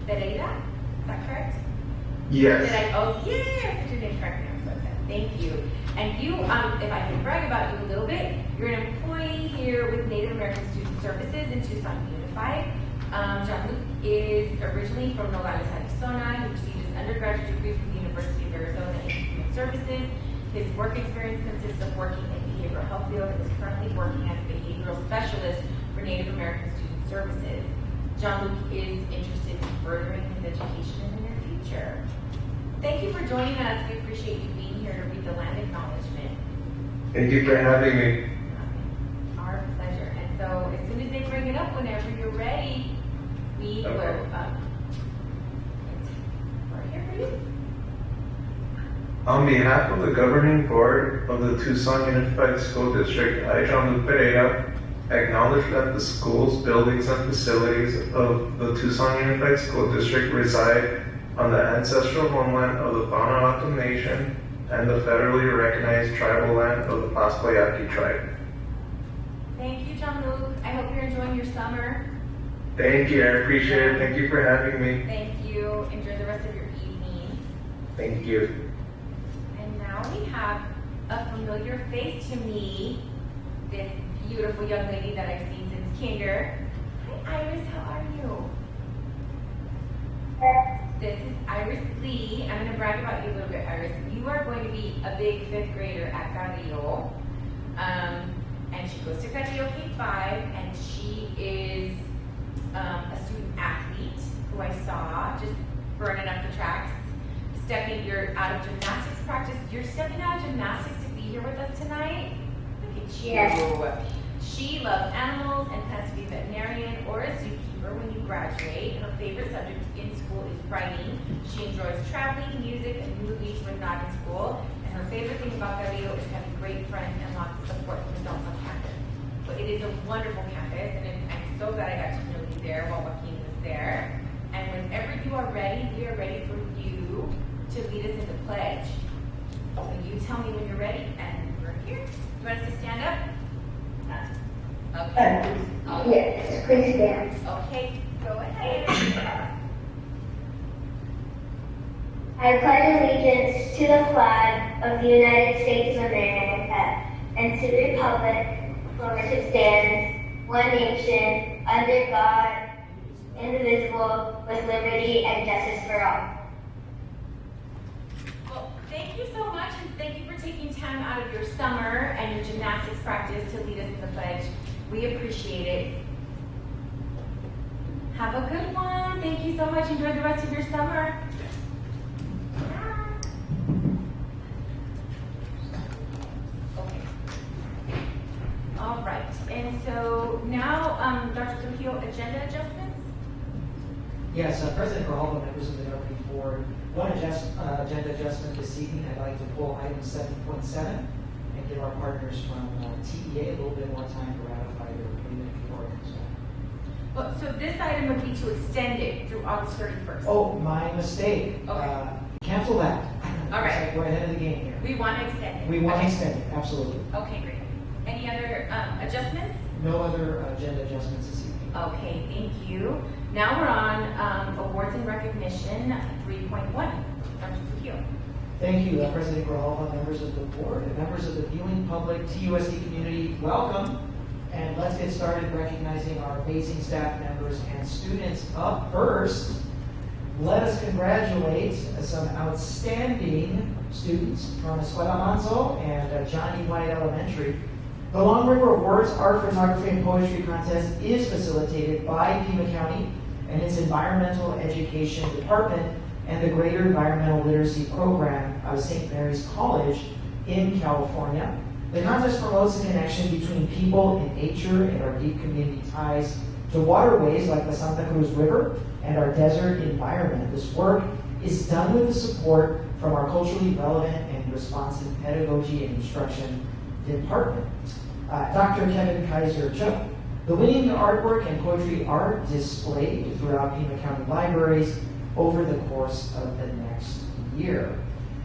Pereira, is that correct? Yes. Did I? Oh, yeah, I said your name correctly. I'm so excited. Thank you. And you, if I can brag about you a little bit, you're an employee here with Native American Student Services in Tucson Unified. Jean-Luc is originally from Nogales, Arizona. He received his undergraduate degree from the University of Arizona in Human Services. His work experience consists of working in the behavioral health field and is currently working as a behavioral specialist for Native American Student Services. Jean-Luc is interested in furthering his education in the near future. Thank you for joining us. We appreciate you being here to read the land acknowledgement. Thank you for having me. Our pleasure. And so as soon as they bring it up, whenever you're ready, we will, we're here for you. On behalf of the governing board of the Tucson Unified School District, I, Jean-Luc Pereira, acknowledge that the schools, buildings, and facilities of the Tucson Unified School District reside on the ancestral homeland of the Vanuatu Nation and the federally recognized tribal land of the Pasquayaki tribe. Thank you, Jean-Luc. I hope you're enjoying your summer. Thank you, I appreciate it. Thank you for having me. Thank you. Enjoy the rest of your evening. Thank you. And now we have a familiar face to me, this beautiful young lady that I've seen since kinder. Hi, Iris. How are you? This is Iris Lee. I'm going to brag about you a little bit, Iris. You are going to be a big 5th grader at Carrillo. And she goes to Carrillo K-5, and she is a student athlete who I saw just burning up the tracks. You're out of gymnastics practice. You're stepping out of gymnastics to be here with us tonight? Look at you. Yes. She loves animals and plans to be a veterinarian or a zookeeper when you graduate. Her favorite subject in school is writing. She enjoys traveling, music, and movies when not in school. And her favorite thing about Carrillo is having great friends and lots of support from adults on campus. So it is a wonderful campus, and I'm so glad I got to know you there while Joaquin was there. And whenever you are ready, we are ready for you to lead us in the pledge. So you tell me when you're ready, and we're here. You want us to stand up? Okay. Yes, please stand. Okay, go ahead. I pledge allegiance to the flag of the United States of America and to the republic for which it stands, one nation, under God, indivisible, with liberty and justice for all. Well, thank you so much, and thank you for taking time out of your summer and your gymnastics practice to lead us in the pledge. We appreciate it. Have a good one. Thank you so much. Enjoy the rest of your summer. Okay. All right. And so now, Dr. Trujillo, agenda adjustments? Yes, President Grijalva, members of the governing board, one agenda adjustment this evening. I'd like to pull item 7.7 and give our partners from TEA a little bit more time to ratify their agreement before it comes back. Well, so this item would be to extend it through August 31st. Oh, my mistake. Okay. Cancel that. All right. We're ahead of the game here. We want to extend it. We want to Okay. extend it, absolutely. Okay, great. Any other adjustments? No other agenda adjustments this evening. Okay, thank you. Now we're on awards and recognition 3.1. Dr. Trujillo. Thank you, President Grijalva, members of the board, and members of the viewing public, TUSD community, welcome. And let's get started recognizing our amazing staff members and students. Up first, let us congratulate some outstanding students from Escuela Manzo and Johnny White Elementary. The Long River Awards Art, Photography, and Poetry Contest is facilitated by Pima County and its Environmental Education Department and the Greater Environmental Literacy Program of St. Mary's College in California. The contest promotes a connection between people and nature and our deep community ties to waterways like the Santa Cruz River and our desert environment. This work is done with the support from our culturally relevant and responsive pedagogy and instruction department. Dr. Kevin Kaiser Cho. The winning artwork and poetry are displayed throughout Pima County libraries over the course of the next year.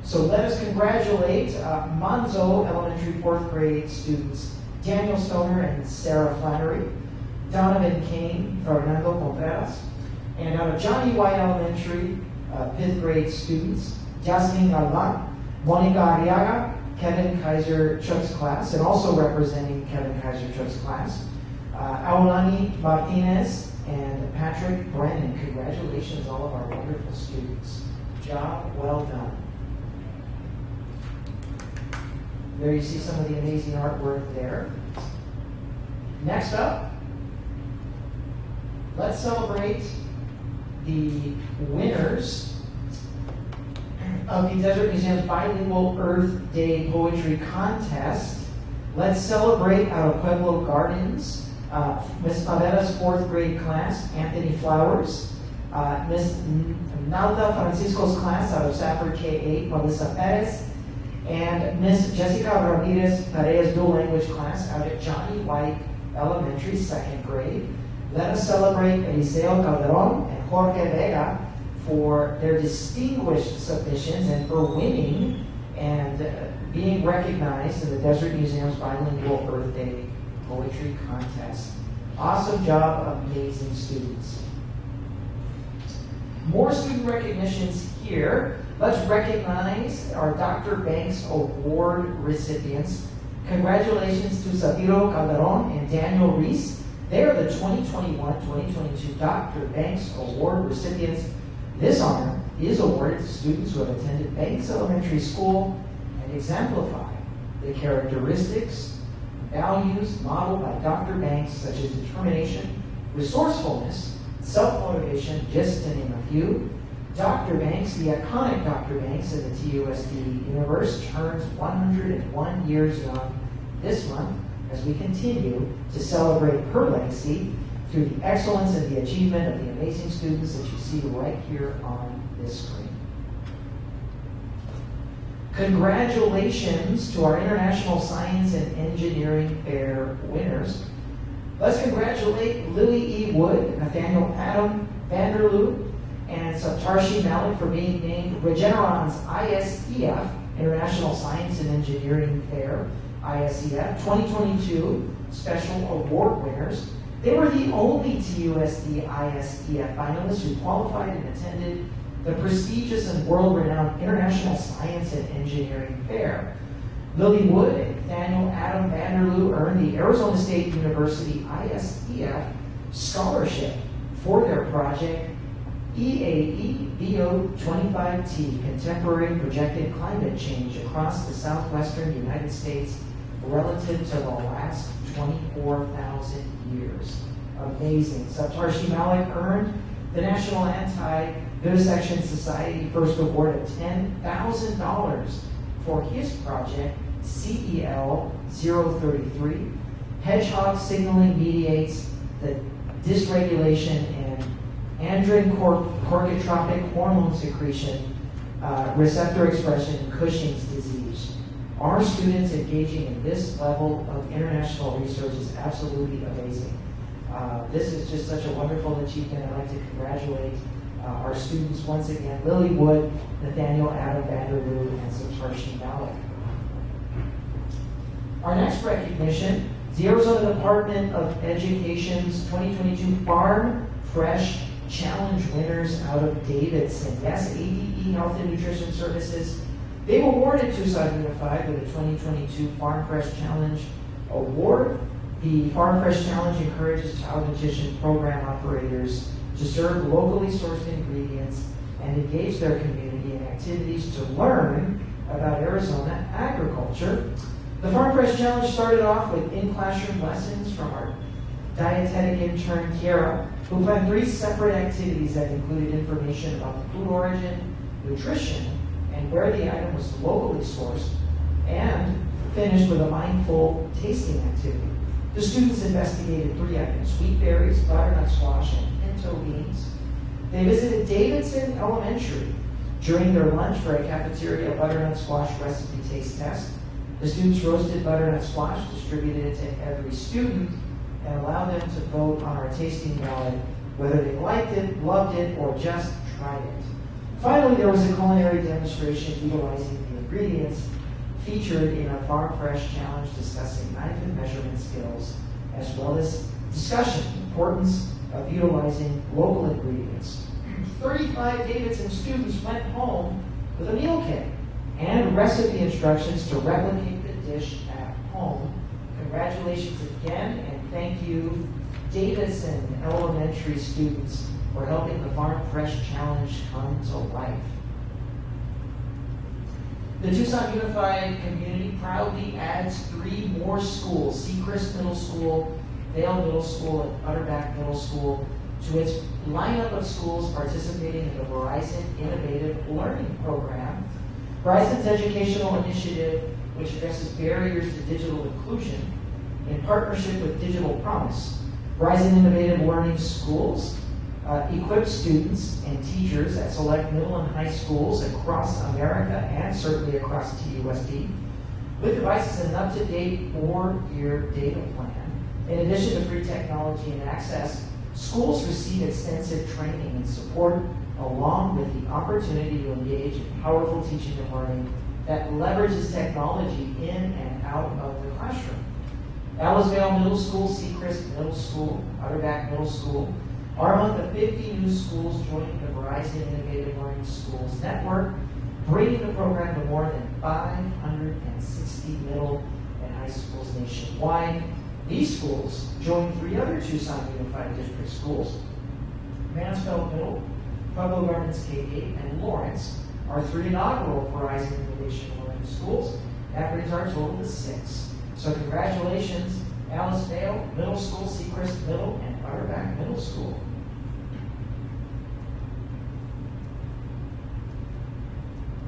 So let us congratulate Manzo Elementary 4th grade students Daniel Stoner and Sarah Flannery, Donovan Kane, Fernando Contreras, And out of Johnny White Elementary, 5th grade students, Jasmine Galvan, Monica Arriaga, Kevin Kaiser Chuk's class, and also representing Kevin Kaiser Chuk's class, Aulani Martinez and Patrick Brennan. Congratulations, all of our wonderful students. Job well done. There you see some of the amazing artwork there. Next up, let's celebrate the winners of the Desert Museum's Bilingual Earth Day Poetry Contest. Let's celebrate out of Pueblo Gardens, Miss Pavela's 4th grade class, Anthony Flowers, Miss Nalda Francisco's class out of Safford K8, Melissa Perez, and Miss Jessica Ramirez Paredes dual language class out at Johnny White Elementary, 2nd grade. Let us celebrate Eliseo Calderon and Jorge Vega for their distinguished submissions and for winning and being recognized in the Desert Museum's Bilingual Earth Day Poetry Contest. Awesome job, amazing students. More student recognitions here. Let's recognize our Dr. Banks Award recipients. Congratulations to Sabino Calderon and Daniel Reese. They are the 2021-2022 Dr. Banks Award recipients. This honor is awarded to students who have attended Banks Elementary School and exemplify the characteristics, values modeled by Dr. Banks, such as determination, resourcefulness, self-motivation, just to name a few. Dr. Banks, the iconic Dr. Banks in the TUSD universe, turns 101 years young this month as we continue to celebrate her legacy through the excellence and the achievement of the amazing students that you see right here on this screen. Congratulations to our International Science and Engineering Fair winners. Let's congratulate Lily E. Wood, Nathaniel Adam Vanderloo, and Saptarshi Malik for being named Regeneron's Isdf, International Science and Engineering Fair, Isdf 2022 Special Award winners. They were the only TUSD Isdf finalists who qualified and attended the prestigious and world-renowned International Science and Engineering Fair. Lily Wood and Nathaniel Adam Vanderloo earned the Arizona State University Isdf Scholarship for their project EAE BO25T, Contemporary Projected Climate Change Across the Southwestern United States Relative to the Last 24,000 Years. Amazing. Saptarshi Malik earned the National Anti-Vivisection Society First Award of $10,000 for his project CEL 033. Hedgehog signaling mediates the dysregulation and androgen corticotropic hormone secretion receptor expression in Cushing's disease. Our students engaging in this level of international research is absolutely amazing. This is just such a wonderful achievement. I'd like to congratulate our students once again, Lily Wood, Nathaniel Adam Vanderloo, and Saptarshi Malik. Our next recognition is the Arizona Department of Education's 2022 Farm Fresh Challenge winners out of Davidson. Yes, ADE Health and Nutrition Services. They've awarded Tucson Unified with the 2022 Farm Fresh Challenge Award. The Farm Fresh Challenge encourages child nutrition program operators to serve locally sourced ingredients and engage their community in activities to learn about Arizona agriculture. The Farm Fresh Challenge started off with in-classroom lessons from our dietetic intern, Kiara, who planned 3 separate activities that included information about the food origin, nutrition, and where the item was locally sourced, and finished with a mindful tasting activity. The students investigated 3 items: wheat berries, butternut squash, and pinto beans. They visited Davidson Elementary during their lunch for a cafeteria butternut squash recipe taste test. The students roasted butternut squash, distributed it to every student, and allowed them to vote on our tasting ballot whether they liked it, loved it, or just tried it. Finally, there was a culinary demonstration utilizing the ingredients featured in our Farm Fresh Challenge, discussing knife and measurement skills, as well as discussion, importance of utilizing local ingredients. 35 Davidson students went home with a meal kit and recipe instructions to replicate the dish at home. Congratulations again, and thank you, Davidson Elementary students, for helping the Farm Fresh Challenge come to life. The Tucson Unified Community proudly adds 3 more schools, Seacrest Middle School, Vale Middle School, and Utterback Middle School, to its lineup of schools participating in the Verizon Innovative Learning Program. Verizon's educational initiative, which addresses barriers to digital inclusion, in partnership with Digital Promise. Verizon Innovative Learning Schools equip students and teachers at select middle and high schools across America and certainly across TUSD with devices and an up-to-date 4-year data plan. In addition to free technology and access, schools receive extensive training and support along with the opportunity to engage in powerful teaching and learning that leverages technology in and out of the classroom. Ellisvale Middle School, Seacrest Middle School, Utterback Middle School are among the 50 new schools joining the Verizon Innovative Learning Schools Network, bringing the program to more than 560 middle and high schools nationwide. These schools join 3 other Tucson Unified District schools. Mansfield Middle, Pueblo Gardens K-8, and Lawrence are 3 inaugural Verizon Innovation Learning Schools. That brings our total to 6. So congratulations, Ellisvale Middle School, Seacrest Middle, and Utterback Middle School.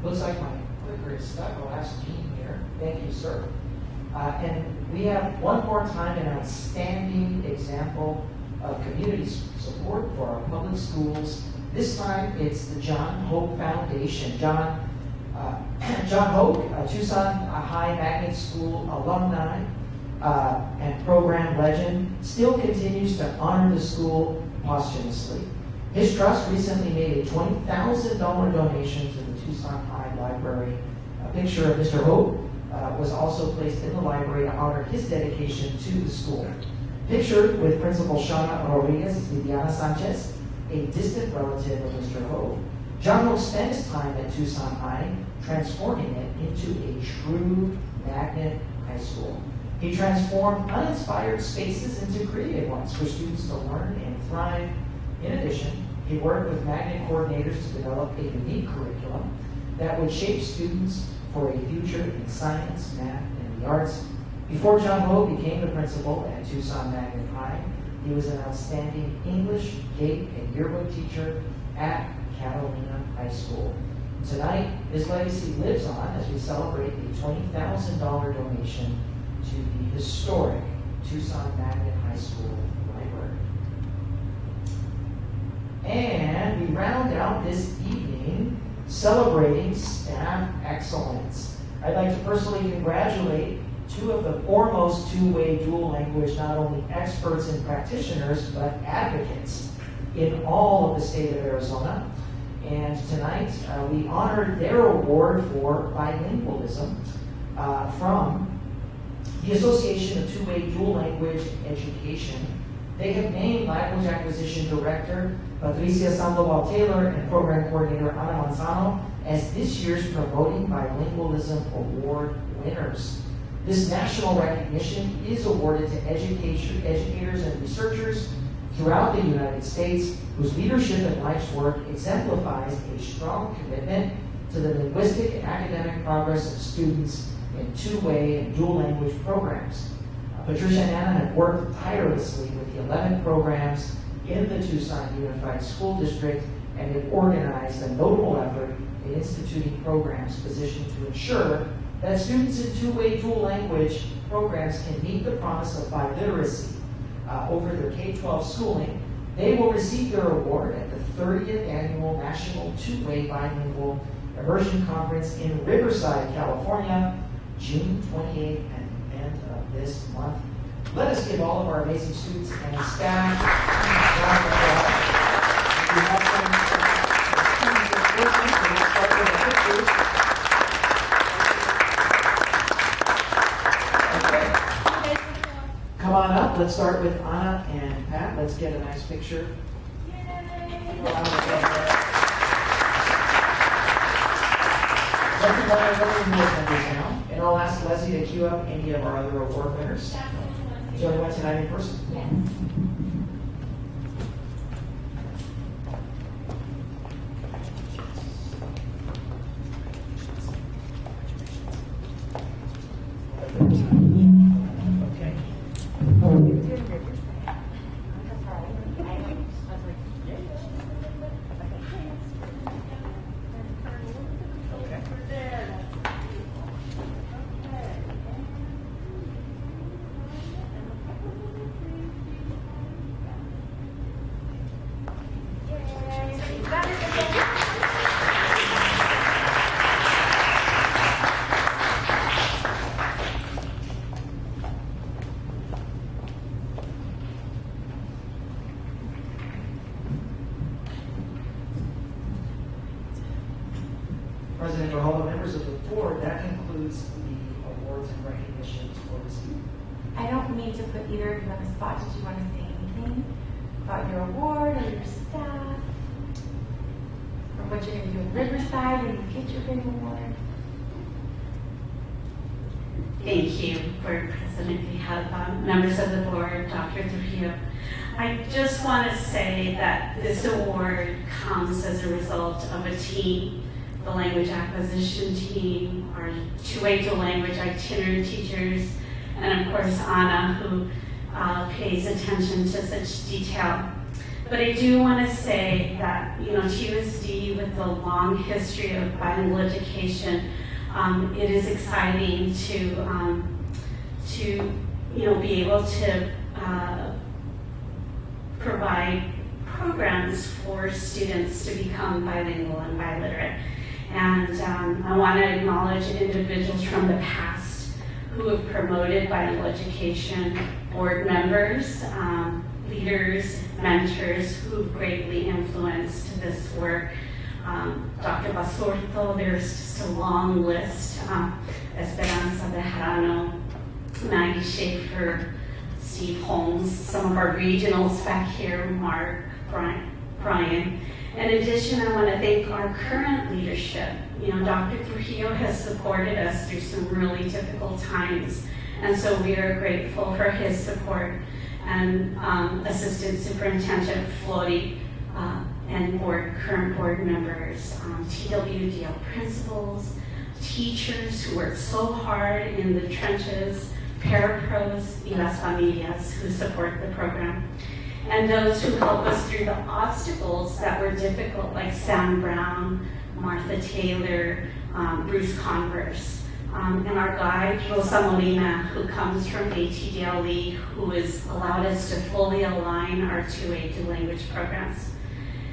Looks like my clicker is stuck. I'll ask Gene here. Thank you, sir. And we have one more time an outstanding example of community support for our public schools. This time it's the John Hope Foundation. John Hope, a Tucson High Magnet School alumni and program legend, still continues to honor the school posthumously. His trust recently made a $20,000 donation to the Tucson High Library. A picture of Mr. Hope was also placed in the library to honor his dedication to the school. Pictured with Principal Shauna Rodriguez is Viviana Sanchez, a distant relative of Mr. Hope. John Hope spent his time at Tucson High, transforming it into a true magnet high school. He transformed uninspired spaces into creative ones for students to learn and thrive. In addition, he worked with magnet coordinators to develop a unique curriculum that would shape students for a future in science, math, and the arts. Before John Hope became the principal at Tucson Magnet High, he was an outstanding English, GATE, and yearbook teacher at Catalina High School. Tonight, his legacy lives on as we celebrate the $20,000 donation to the historic Tucson Magnet High School Library. And we round out this evening celebrating staff excellence. I'd like to personally congratulate 2 of the foremost two-way dual language, not only experts and practitioners, but advocates in all of the state of Arizona. And tonight, we honored their award for bilingualism from the Association of Two-Way Dual Language Education. They have named Language Acquisition Director Patricia Sandoval-Taylor and Program Coordinator Ana Manzano as this year's Promoting Bilingualism Award winners. This national recognition is awarded to educators and researchers throughout the United States whose leadership and life's work exemplifies a strong commitment to the linguistic and academic progress of students in two-way and dual language programs. Patricia and Anna have worked tirelessly with the 11 programs in the Tucson Unified School District and have organized a notable effort in instituting programs positioned to ensure that students in two-way dual language programs can meet the promise of biliteracy over their K-12 schooling. They will receive their award at the 30th Annual National Two-Way Bilingual Immersion Conference in Riverside, California, June 28th and the end of this month. Let us give all of our amazing students and staff a round of applause. We have some Okay. Come on up. Let's start with Anna and Pat. let's get a nice picture. Let's invite our other award members now, and I'll ask Leslie to queue up any of our other award winners. Join us tonight in person. President Grijalva, members of the board, that concludes the awards and recognitions for this evening. I don't mean to put either of you on the spot. Did you want to say anything about your award or your staff? Or what you're going to do in Riverside when you get your big award? Thank you, Board President. We have members of the board, Dr. Trujillo. I just want to say that this award comes as a result of a team, the language acquisition team, our two-way dual language itinerant teachers, and of course Anna, who pays attention to such detail. But I do want to say that, TUSD, with the long history of bilingual education, it is exciting to be able to provide programs for students to become bilingual and biliterate. And I want to acknowledge individuals from the past who have promoted bilingual education, board members, leaders, mentors who've greatly influenced this work. Dr. Basurto, there's just a long list. Esperanza Bejarano, Maggie Schaefer, Steve Holmes, some of our regionals back here, Mark, Brian. In addition, I want to thank our current leadership. Dr. Trujillo has supported us through some really difficult times, and so we are grateful for his support. And Assistant Superintendent Flori and current board members, TWDL principals, teachers who work so hard in the trenches, parapros y las familias who support the program, and those who help us through the obstacles that were difficult, like Sam Brown, Martha Taylor, Bruce Converse, and our guide, Rosa Molina, who comes from ATDLE, who has allowed us to fully align our two-way dual language programs.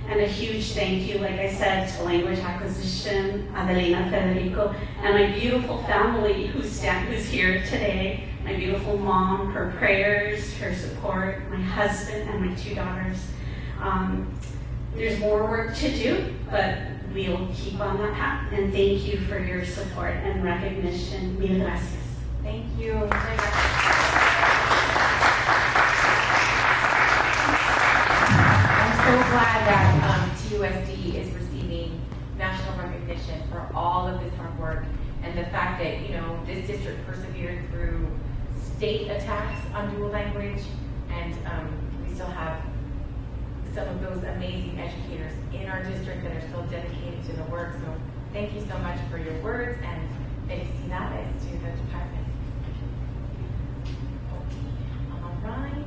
And a huge thank you, like I said, to Language Acquisition, Adelina Federico, and my beautiful family who's here today, my beautiful mom, her prayers, her support, my husband, and my two daughters. There's more work to do, but we'll keep on that path. And thank you for your support and recognition. Mil gracias. Thank you. I'm so glad that TUSD is receiving national recognition for all of this hard work, and the fact that this district persevered through state attacks on dual language, and we still have some of those amazing educators in our district that are still dedicated to the work. So thank you so much for your words, and felicidades to the department. All right.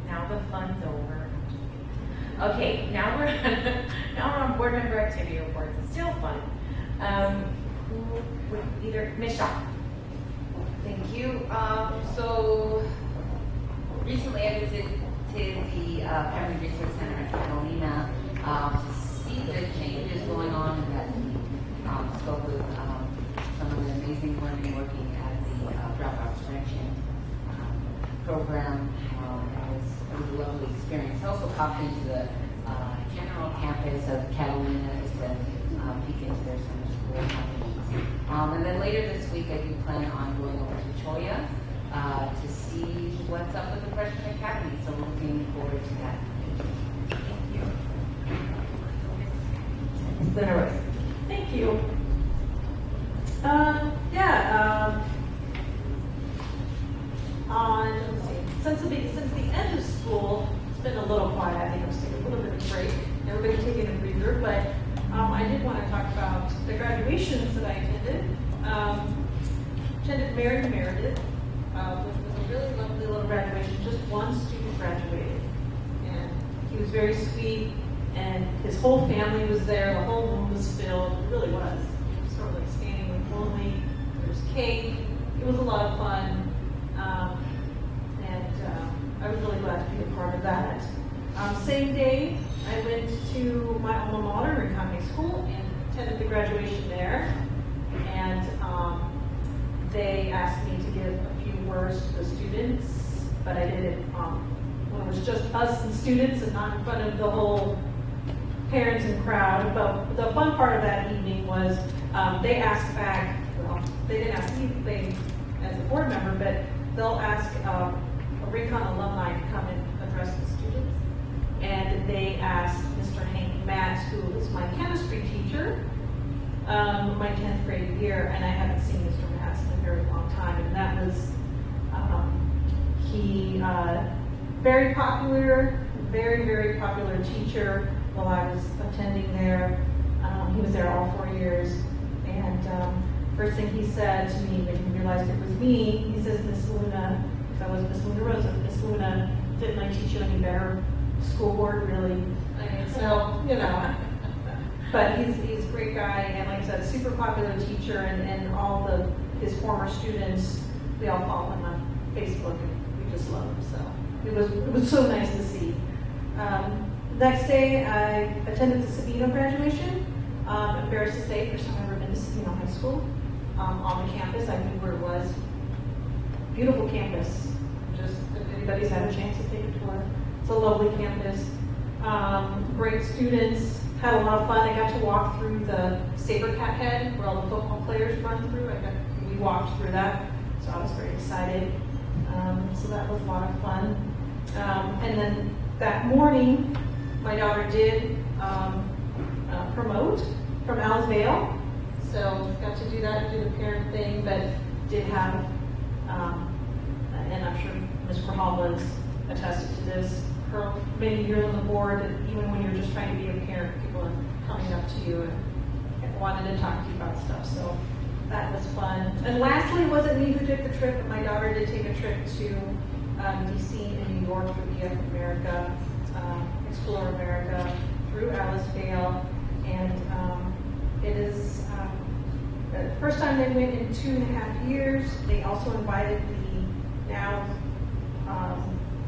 Now the fun's over. Okay, now we're on board member activity reports. It's still fun. Who would either Ms. Shaw? Thank you. So recently I visited the Family Resource Center in Catalina to see the changes going on, and that spoke with some of the amazing women working at the dropout prevention program. It was a lovely experience. I also popped into the general campus of Catalina just to peek into their summer school happenings. And then later this week I do plan on going over to Choya to see what's up with the freshman Academy, so we're looking forward to that. Thank you. Ms. Linares. Thank you. Let's see, since the end of school, it's been a little quiet. I think I'm taking a little bit of a break. Everybody's taking a breather, but I did want to talk about the graduations that I attended. Attended Mary Meredith, which was a really lovely little graduation. Just one student graduated, and he was very sweet, and his whole family was there. The whole room was filled. It really was. It was sort of like standing room only. There was cake. It was a lot of fun. I was really glad to be a part of that. Same day, I went to my alma mater in High School and attended the graduation there. And they asked me to give a few words to the students, but I did it when it was just us and students and not in front of the whole parents and crowd. But the fun part of that evening was they asked back, well, they didn't ask me as a board member, but they'll ask a Recon alumni to come and address the students. And they asked Mr. Hank Matz, who is my chemistry teacher, my 10th grade year, and I haven't seen Mr. Matz in a very long time. And that was, he, very popular, very, very popular teacher while I was attending there. He was there all 4 years. And first thing he said to me when he realized it was me, he says, Miss Luna, because I was Miss Luna Rosa, Miss Luna, didn't I teach you any better? School board, really? I mean, so, you know. But he's a great guy, and like I said, super popular teacher, and all his former students, we all follow him on Facebook, and we just love him. So it was so nice to see. Next day, I attended the Sabino graduation. I'm embarrassed to say, first time I've ever been to Sabino High School on the campus. I knew where it was. Beautiful campus. Just if anybody's had a chance to take a tour, it's a lovely campus. Great students. Had a lot of fun. I got to walk through the Sabercat head where all the football players run through. We walked through that, so I was very excited. So that was a lot of fun. And then that morning, my daughter did promote from Alice Vale. So got to do that, do the parent thing, but did have, and I'm sure Ms. Grijalva has attested to this, her many years on the board, even when you're just trying to be a parent, people are coming up to you and wanted to talk to you about stuff. So that was fun. And lastly, it wasn't me who took the trip, but my daughter did take a trip to DC and New York for EF America, Explore America through Alice Vale. And it is the first time they went in 2.5 years. They also invited the now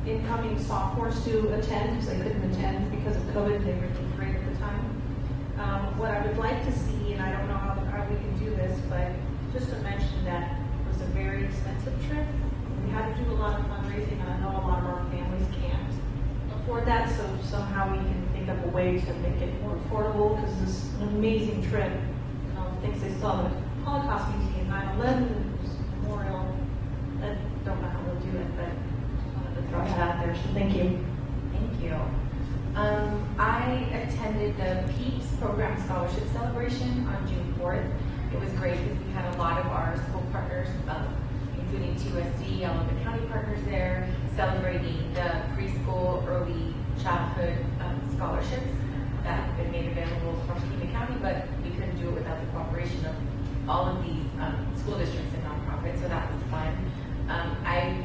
incoming sophomores to attend because they couldn't attend because of COVID. They were in grade at the time. What I would like to see, and I don't know how we can do this, but just to mention that it was a very expensive trip. We had to do a lot of fundraising, and I know a lot of our families can't afford that, so somehow we can think of a way to make it more affordable because this is an amazing trip. Things they saw the Holocaust Museum, 9/11 Memorial. I don't know how we'll do it, but throw that out there, so thank you. Thank you. I attended the PEEPS Program Scholarship Celebration on June 4th. It was great because we had a lot of our school partners, including TUSD, all of the county partners there, celebrating the preschool, early childhood scholarships that have been made available from Pima County, but we couldn't do it without the cooperation of all of these school districts and nonprofits, so that was fun. I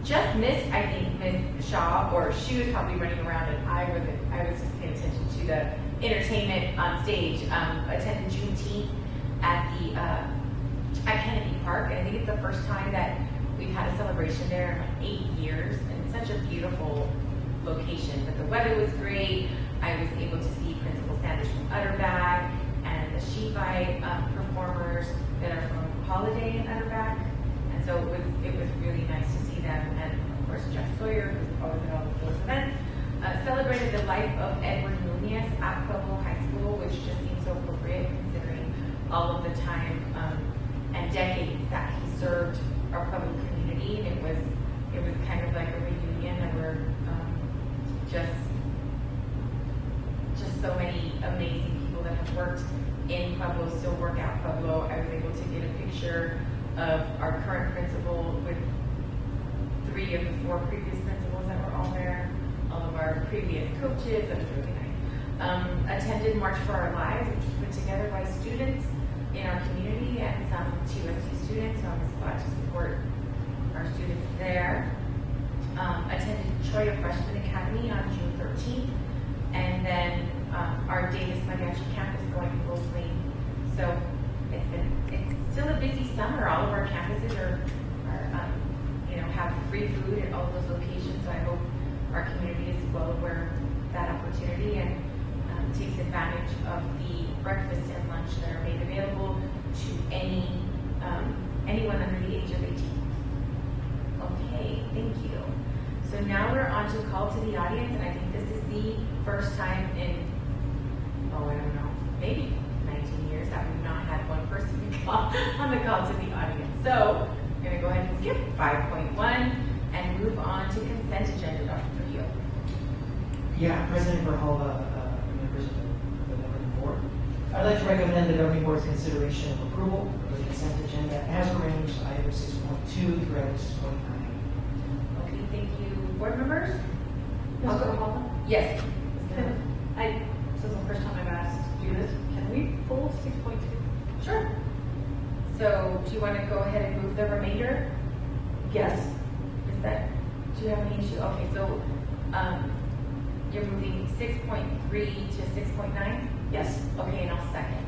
just missed, I think, Ms. Shaw, or she was probably running around, and I was just paying attention to the entertainment on stage. Attended Juneteenth at Kennedy Park, and I think it's the first time that we've had a celebration there in like 8 years, and it's such a beautiful location. But the weather was great. I was able to see Principal Sanders from Utterback and the Shevite performers that are from Holiday in Utterback. And so it was really nice to see them. And of course, Jeff Sawyer, who's always at all of those events, celebrated the life of Edward Nunez at Pueblo High School, which just seems so appropriate considering all of the time and decades that he served our public community. And it was kind of like a reunion, and we're so many amazing people that have worked in Pueblo, still work at Pueblo. I was able to get a picture of our current principal with 3 of the 4 previous principals that were all there, all of our previous coaches. That was really nice. Attended March for Our Lives, which was put together by students in our community and some TUSD students, so I'm just glad to support our students there. Attended Choya Freshman Academy on June 13th, and then our Davis Mariachi campus going full swing. So it's still a busy summer. All of our campuses are have free food at all of those locations. So I hope our community is well aware of that opportunity and takes advantage of the breakfast and lunch that are made available to anyone under the age of 18. Okay, thank you. So now we're on to call to the audience, and I think this is the first time in, I don't know, maybe 19 years that we've not had one person on the call to the audience. So I'm going to go ahead and skip 5.1 and move on to consent agenda, Dr. Trujillo. Yeah, President Grijalva, members of the governing board. I'd like to recommend the governing board's consideration of approval of the consent agenda as arranged, item 6.2 through item 6.9. Okay, thank you. Board members? Mr. Grijalva? Yes. This is the first time I've asked you this. Can we pull 6.2? Sure. So do you want to go ahead and move the remainder? Yes. Do you have any issue? Okay, so you're moving 6.3 to 6.9? Yes. Okay, and I'll second.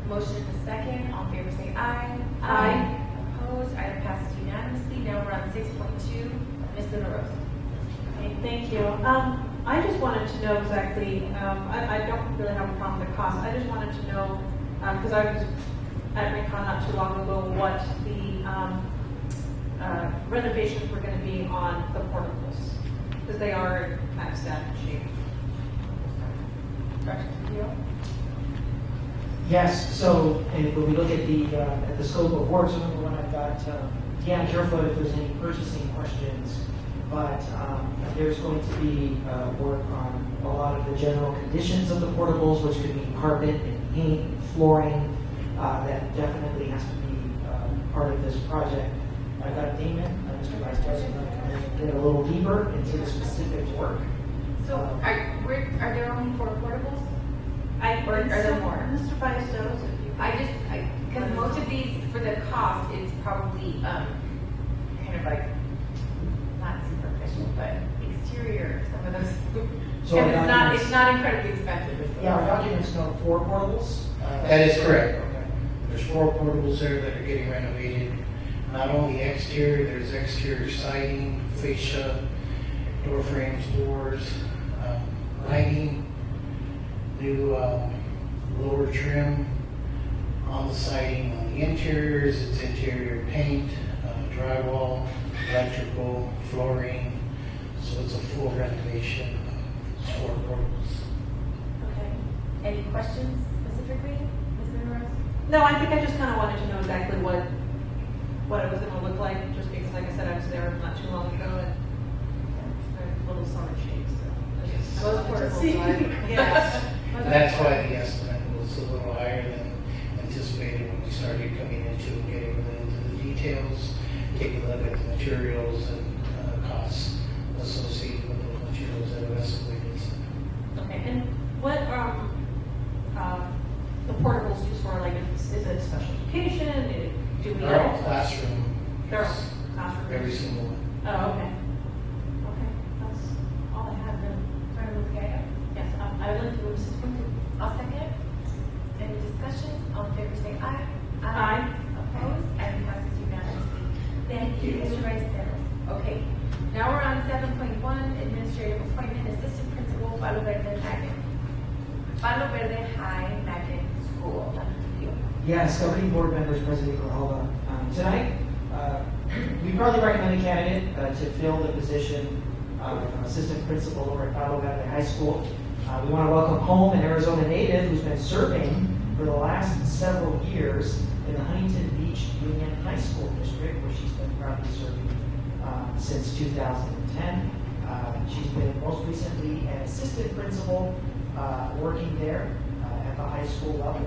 Motion in a second. All in favor say aye. Aye. Opposed? Item passes unanimously. Now we're on 6.2. Ms. Luna Rose. Okay, thank you. I just wanted to know exactly, I don't really have a problem with the cost. I just wanted to know, because I was at Recon not too long ago, what the renovations were going to be on the portables, because they are kind of static shape. Dr. Trujillo? Yes, so when we look at the scope of work, so number one, I've got Deanna Kerfoot if there's any purchasing questions, but there's going to be work on a lot of the general conditions of the portables, which could be carpet and paint, flooring, that definitely has to be part of this project. I've got Damon, Mr. Vice President, to get a little deeper into the specific work. So are there only 4 portables? Or are there more? Mr. Vice knows if you. Because most of these, for the cost, it's probably kind of like, not superficial, but exterior, some of those. So Because it's not incredibly expensive. Yeah, our documents note 4 portables. That is correct. Okay. There's 4 portables there that are getting renovated. Not only exterior, there's exterior siding, fascia, door frames, doors, lighting, new lower trim on the siding. On the interiors, it's interior paint, drywall, electrical, flooring. So it's a full renovation of 4 portables. Okay. Any questions specifically, Ms. Monroe? No, I think I just kind of wanted to know exactly what it was going to look like, just because, like I said, I was there not too long ago, and they're a little summer shades, so. Yes. Most portables, yes. That's why the estimate was a little higher than anticipated when we started coming into getting into the details, taking a look at the materials and costs associated with those materials that have escalated. Okay, and what the portables used for? Like, is it special education? Do we They're all have? classroom. They're all classroom. Every single one. Oh, okay. Okay, that's all I had then. Okay. Yes, I would like to move 6.2. I'll second. Any discussion? All in favor say aye. Aye. Opposed? Item passes unanimously. Thank you, Mr. Vice President. Okay. Now we're on 7.1, Administrative Appointment, Assistant Principal, Palo Verde High Magnet School. Dr. Trujillo. Yes, governing board members, President Grijalva. Tonight, we probably recommend a candidate to fill the position of assistant principal over at Palo Verde High School. We want to welcome home an Arizona native who's been serving for the last several years in the Huntington Beach Union High School District, where she's been proudly serving since 2010. She's been most recently an assistant principal working there at the high school level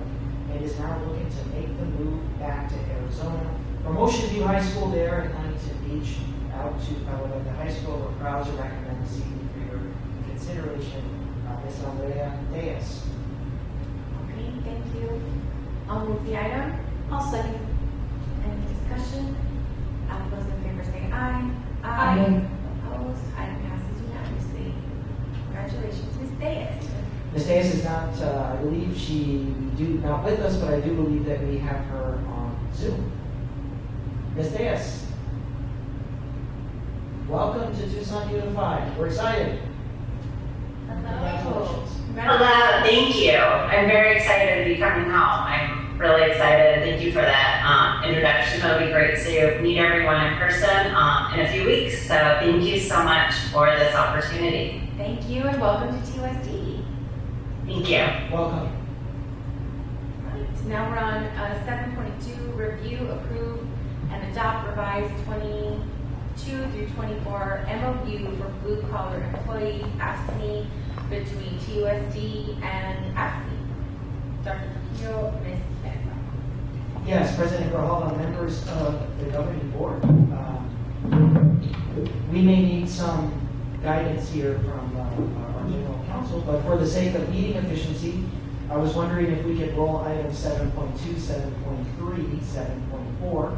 and is now looking to make the move back to Arizona. Promotion to high school there in Huntington Beach out to the high school. We're proud to recommend this evening for your consideration, Ms. Andrea Diaz. Okay, thank you. I'll move the item. I'll second. Any discussion? All those in favor say aye. Aye. Opposed? Item passes unanimously. Congratulations, Ms. Diaz. Ms. Diaz is not, I believe not with us, but I do believe that we have her on Zoom. Ms. Diaz, welcome to Tucson Unified. We're excited. Congratulations. Hello, thank you. I'm very excited to be coming home. I'm really excited. Thank you for that introduction. It'll be great to meet everyone in person in a few weeks. So thank you so much for this opportunity. Thank you and welcome to TUSD. Thank you. Welcome. Right, now we're on 7.2, review, approve, and adopt revised 22 through 24 MOU for blue collar employees, AFSCME, between TUSD and AFSCME. Dr. Trujillo, Ms. Mesa. Yes, President Grijalva, members of the governing board. We may need some guidance here from our general counsel, but for the sake of meeting efficiency, I was wondering if we could roll items 7.2, 7.3, 7.4,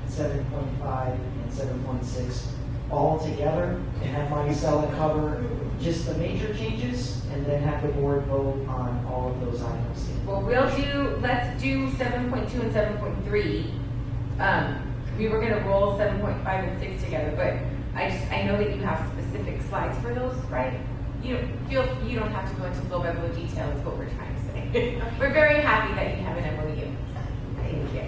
7.5, and 7.6 all together and have Maricela cover just the major changes and then have the board vote on all of those items. Well, let's do 7.2 and 7.3. We were gonna roll 7.5 and 6 together, but I know that you have specific slides for those, right? You don't have to go into low level of detail is what we're trying to say. We're very happy that you have an MOU. Thank you.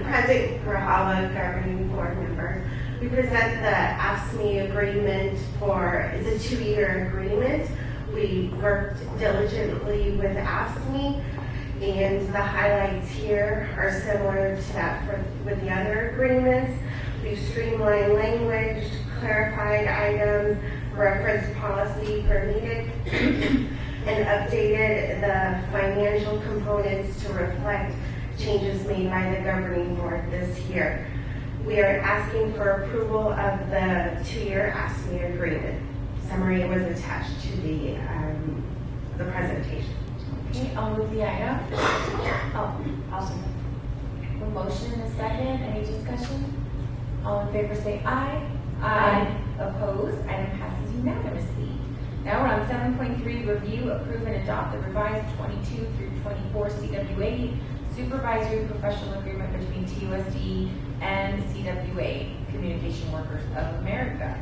President Grijalva, governing board members, we present the AFSCME agreement it's a 2-year agreement. We worked diligently with AFSCME, and the highlights here are similar to that with the other agreements. We've streamlined language, clarified items, referenced policy where needed, and updated the financial components to reflect changes made by the governing board this year. We are asking for approval of the 2-year AFSCME agreement. Summary was attached to the presentation. Okay, I'll move the item. Awesome. A motion and a second. Any discussion? All in favor say aye. Aye. Opposed? Item passes unanimously. Now we're on 7.3, review, approve, and adopt the revised 22 through 24 CWA Supervisory Professional Agreement between TUSD and CWA, Communication Workers of America.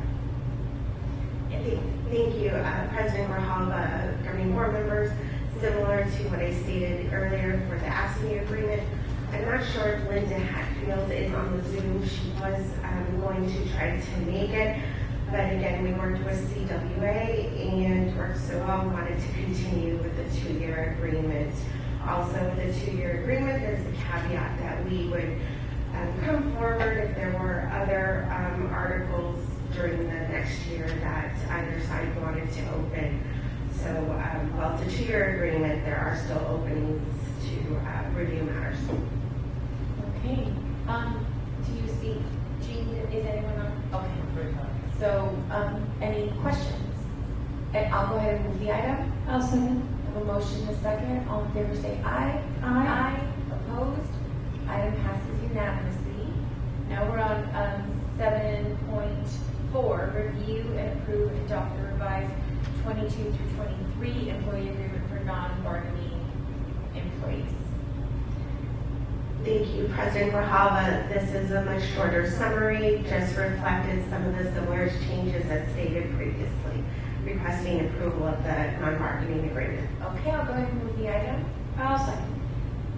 Yes. Thank you, President Grijalva, governing board members. Similar to what I stated earlier for the AFSCME agreement, I'm not sure if Linda Hatfield is on the Zoom. She was going to try to make it, but again, we worked with CWA and worked so well, wanted to continue with the 2-year agreement. Also, with the 2-year agreement, there's a caveat that we would come forward if there were other articles during the next year that either side wanted to open. So, while it's a 2-year agreement, there are still openings to review matters. Okay. Do you see, Jean, is anyone on? Okay. So, any questions? And I'll go ahead and move the item. I'll second. I have a motion and a second. All in favor say aye. Aye. Opposed? Item passes unanimously. Now we're on 7.4, review and approve and adopt the revised 22 through 23 employee agreement for non-bargaining employees. Thank you, President Grijalva. This is a much shorter summary, just reflected some of the similar changes as stated previously, requesting approval of the non-bargaining agreement. Okay, I'll go ahead and move the item. I'll second.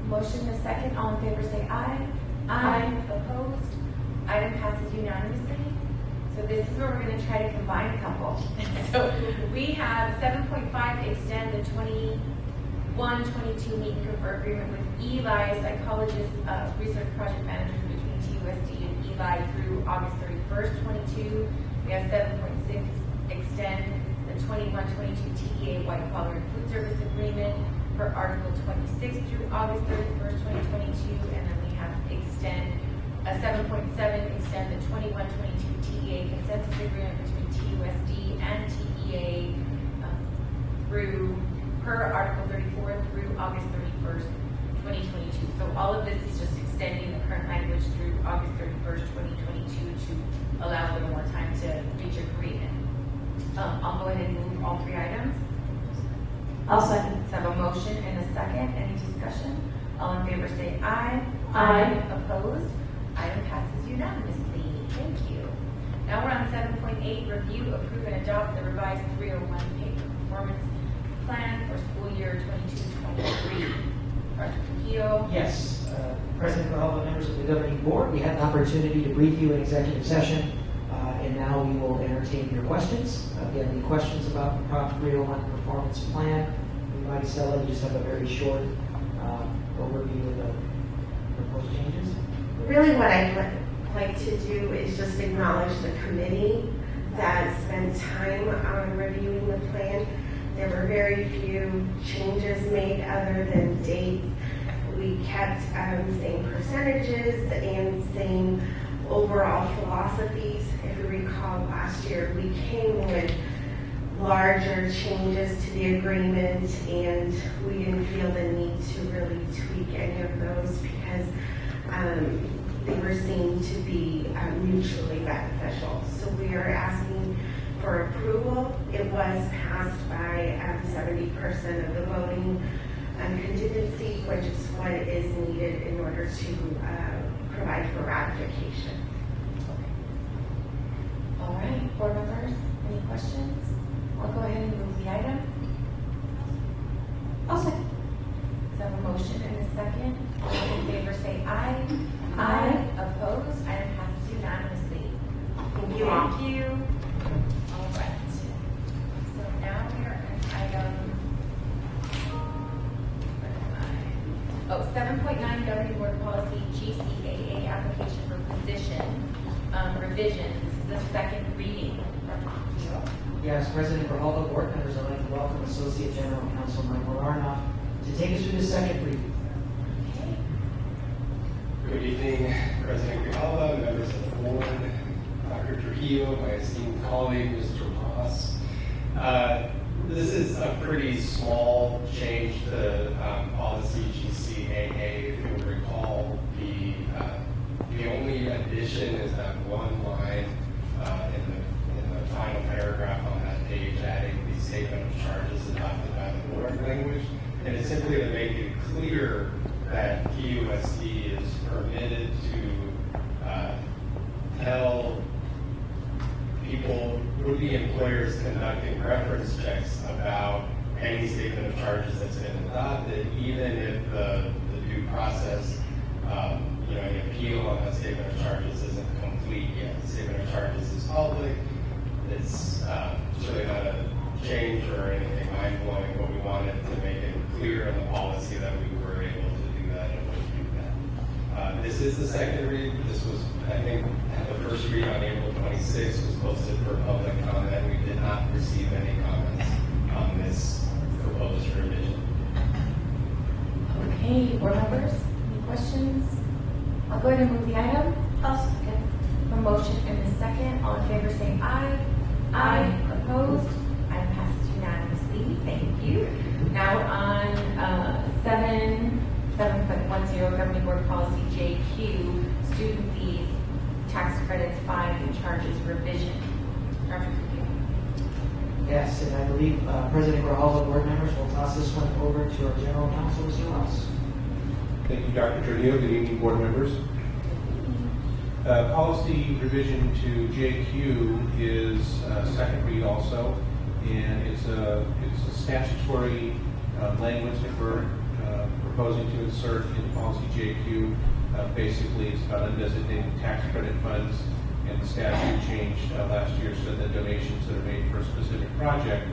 Motion and a second. All in favor say aye. Aye. Opposed? Item passes unanimously. So this is where we're going to try to combine a couple. So we have 7.5, extend the 21-22 meet and confer agreement with Eli, psychologist, research project manager between TUSD and Eli through August 31st, 22. We have 7.6, extend the the 21-22 TEA White Collar and Food Service Agreement for Article 26 through August 31st, 2022. And then we have extend 7.7, extend the 21-22 TEA Consensus Agreement between TUSD and TEA through per Article 34 through August 31st, 2022. So all of this is just extending the current language through August 31st, 2022 to allow a little more time to reach agreement. I'll go ahead and move all three items. I'll second. So I have a motion and a second. Any discussion? All in favor say aye. Aye. Opposed? Item passes unanimously. Thank you. Now we're on 7.8, review, approve, and adopt the revised 301 pay performance plan for school year 22-23. Dr. Trujillo? Yes, President Grijalva, members of the governing board, we had an opportunity to brief you in executive session, and now we will entertain your questions. Again, any questions about the Prop 301 performance plan? We might Stella, you just have a very short overview of the proposed changes. Really what I'd like to do is just acknowledge the committee that spent time on reviewing the plan. There were very few changes made other than dates. We kept same percentages and same overall philosophies. If you recall last year, we came with larger changes to the agreement, and we didn't feel the need to really tweak any of those because they were seen to be mutually beneficial. So we are asking for approval. It was passed by 70% of the voting contingency, which is what is needed in order to provide for ratification. All right, board members, any questions? I'll go ahead and move the item. I'll second. So I have a motion and a second. All those in favor say aye. Aye. Opposed? Item passes unanimously. Thank you. Thank you. All right. So now we are at item, where am I? 7.9 Governing Board Policy GCAA application for position revision. This is the second reading. Dr. Trujillo? Yes, President Grijalva, board members, I'd like to welcome Associate General Counsel Michael Aronoff to take us through the second reading. Good evening, President Grijalva, members of the board, Dr. Trujillo, my esteemed colleague, Mr. Moss. This is a pretty small change to policy GCAA. If you'll recall, the only addition is that one line in the final paragraph on that page, adding the statement of charges adopted by the board language. And it's simply to make it clear that TUSD is permitted to tell people, would-be employers conducting reference checks about any statement of charges that's been adopted, even if the due process, any appeal on that statement of charges isn't complete yet. The statement of charges is public. It's really not a change or anything mind-blowing, but we wanted to make it clear in the policy that we were able to do that and would do that. This is the second read. This was, I think, the first read on April 26th was posted for public comment. We did not receive any comments on this proposed revision. Okay, board members, any questions? I'll go ahead and move the item. I'll second. A motion and a second. All in favor say aye. Aye. Opposed? Item passes unanimously. Thank you. Now we're on 7.10 Governing Board Policy JQ, student fees, tax credits, fines, and charges revision. Dr. Trujillo. Yes, and I believe President Grijalva, board members, will toss this one over to our General Counsel, Mr. Ross. Thank you, Dr. Trujillo. Good evening, board members. Policy revision to JQ is second read also, and it's a statutory language that we're proposing to insert in policy JQ. Basically, it's about undesignated tax credit funds, and the statute changed last year so that donations that are made for a specific project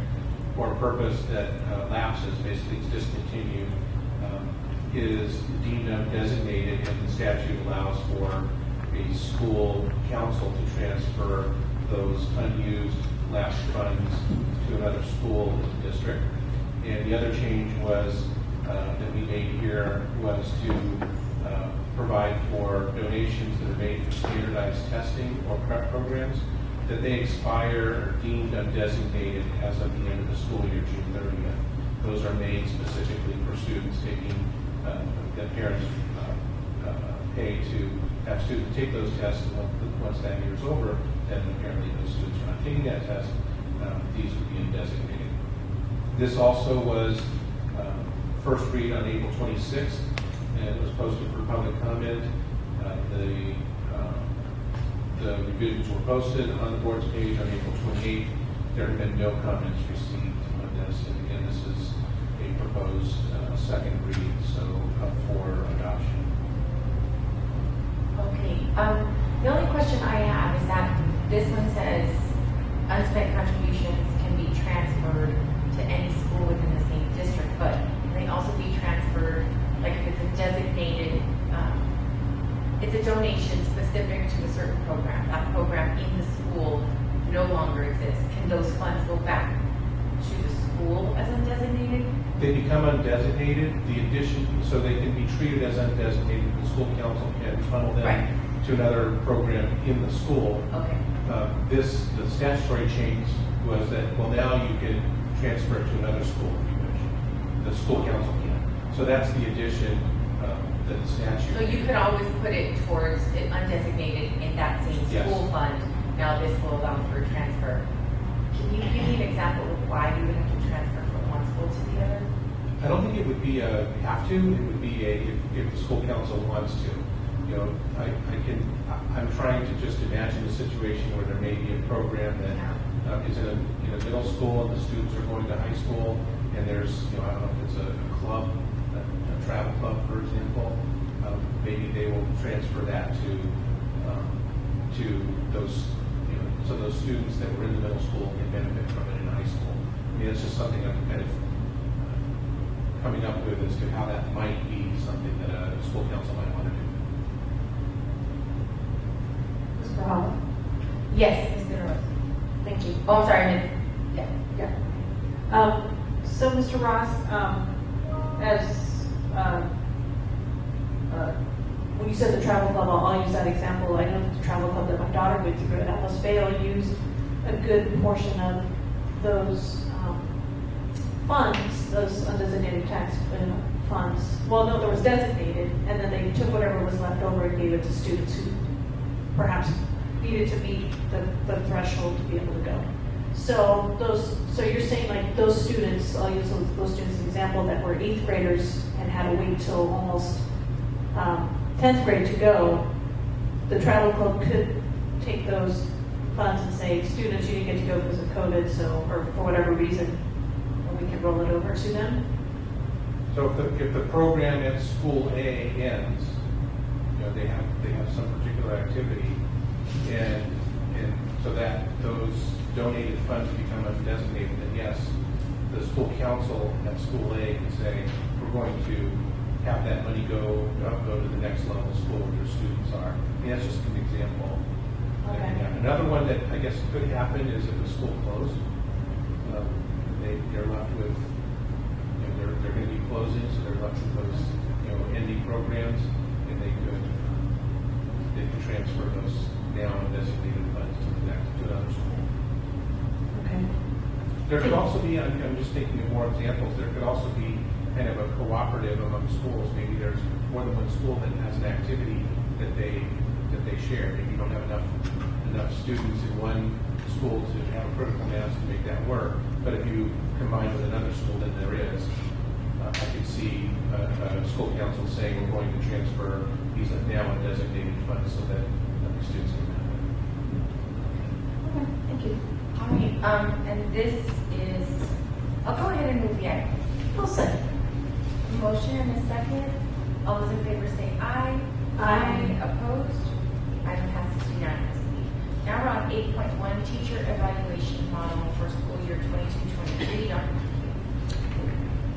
for a purpose that lapses, basically it's discontinued, is deemed undesignated, and the statute allows for a school council to transfer those unused lapsed funds to another school in the district. And the other change was, that we made here was to provide for donations that are made for standardized testing or prep programs, that they expire or deemed undesignated as of the end of the school year, June 30th. Those are made specifically for students taking, that parents pay to have students take those tests, and once that year is over, then apparently those students are not taking that test, these would be undesignated. This also was first read on April 26th, and it was posted for public comment. The revisions were posted on the board's page on April 28th. There have been no comments received on this, and again, this is a proposed second read, so up for adoption. Okay, the only question I have is that this one says unspent contributions can be transferred to any school within the same district, but can they also be transferred, like if it's a designated, it's a donation specific to a certain program, that program in the school no longer exists, can those funds go back to the school as undesignated? They become undesignated, the addition, so they can be treated as undesignated, the school council can funnel them Right. to another program in the school. Okay. The statutory change was that, well, now you can transfer it to another school if you wish. The school council can. So that's the addition that the statute. So you could always put it towards it undesignated in that same Yes. school fund. Now this will allow for a transfer. Can you give me an example of why you would have to transfer from one school to the other? I don't think it would be a have to. It would be a if the school council wants to. You know, I'm trying to just imagine a situation where there may be a program that is in a middle school and the students are going to high school, and there's, you know, I don't know if it's a club, a travel club, for example. Maybe they will transfer that to those, you know, so those students that were in the middle school can benefit from it in high school. I mean, it's just something I'm kind of coming up with as to how that might be something that a school council might want to do. Mr. Hall? Yes, Mr. Rose. Thank you. Oh, I'm sorry, Ms. Yeah. Yeah. So, Mr. Ross, when you said the travel club, I'll use that example. I know the travel club that my daughter went through at Alice Vale used a good portion of those funds, those undesignated tax funds. Well, no, there was designated, and then they took whatever was left over and gave it to students who perhaps needed to meet the threshold to be able to go. So you're saying like those students, I'll use those students as an example, that were 8th graders and had to wait till almost 10th grade to go, the travel club could take those funds and say, students, you didn't get to go because of COVID, so, or for whatever reason, and we can roll it over to them? So if the program at school A ends, you know, they have some particular activity, and so that those donated funds become undesignated, then yes, the school council at school A can say, we're going to have that money go to the next level school where your students are. I mean, that's just an example. Okay. Another one that I guess could happen is if the school closed, they're left with, you know, they're going to be closing, so they're left with those, you know, ending programs, and they could transfer those now designated funds to another school. Okay. There could also be, I'm just thinking of more examples, there could also be kind of a cooperative among schools. Maybe there's more than one school that has an activity that they share. Maybe you don't have enough students in one school to have a critical mass to make that work. But if you combine with another school, then there is. I could see a school council saying we're going to transfer these now undesignated funds so that other students can benefit. Okay, thank you. All right, and this is, I'll go ahead and move the item. I'll second. Motion and a second. All those in favor say aye. Aye. Opposed? Item passes unanimously. Now we're on 8.1, teacher evaluation model for school year 22-23. Dr.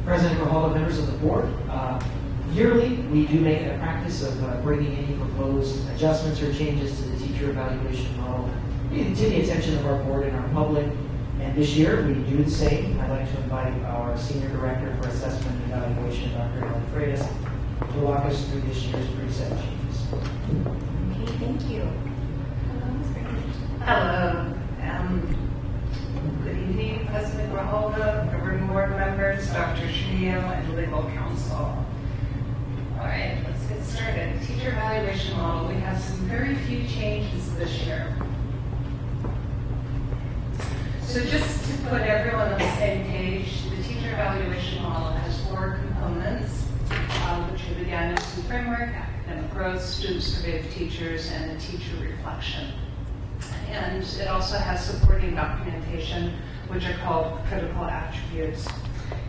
President Grijalva, members of the board, yearly we do make it a practice of bringing any proposed adjustments or changes to the teacher evaluation model to the attention of our board and our public. And this year, we do the same. I'd like to invite our Senior Director for Assessment and Evaluation, Dr. Ellen Freitas, to walk us through this year's preset changes. Okay, thank you. Hello. Good evening, President Grijalva, governing board members, Dr. Shanio, and legal counsel. All right, let's get started. Teacher evaluation model. We have some very few changes this year. So just to put everyone on the same page, the teacher evaluation model has 4 components, which are the Danielson framework, academic growth, student survey of teachers, and the teacher reflection. And it also has supporting documentation, which are called critical attributes.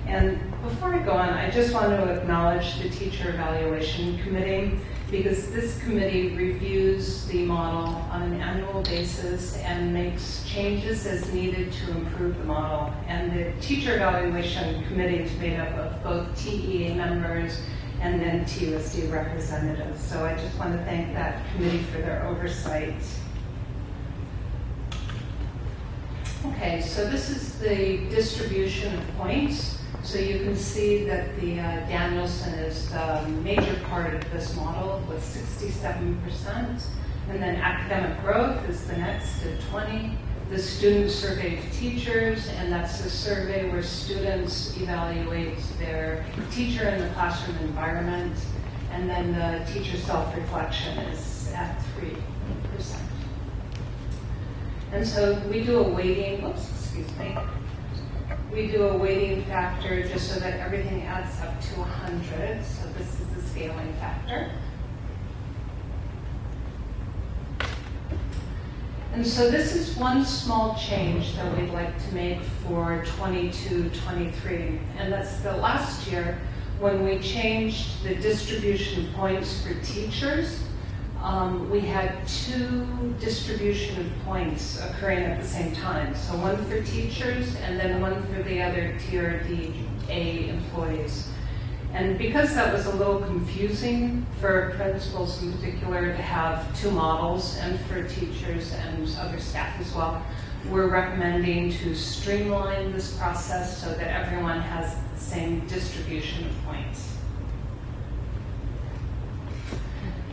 And before I go on, I just want to acknowledge the Teacher Evaluation Committee, because this committee reviews the model on an annual basis and makes changes as needed to improve the model. And the Teacher Evaluation Committee is made up of both TEA members and then TUSD representatives. So I just want to thank that committee for their oversight. Okay, so this is the distribution of points. So you can see that the Danielson is the major part of this model with 67%. And then academic growth is the next at 20. The student survey of teachers, and that's a survey where students evaluate their teacher in the classroom environment. And then the teacher self-reflection is at 3%. And so we do a weighting, we do a weighting factor just so that everything adds up to 100. So this is the scaling factor. And so this is one small change that we'd like to make for 22-23. And that's the last year when we changed the distribution points for teachers. We had 2 distribution of points occurring at the same time. So one for teachers and then one for the other TRDA employees. And because that was a little confusing for principals in particular to have 2 models, and for teachers and other staff as well, we're recommending to streamline this process so that everyone has the same distribution of points.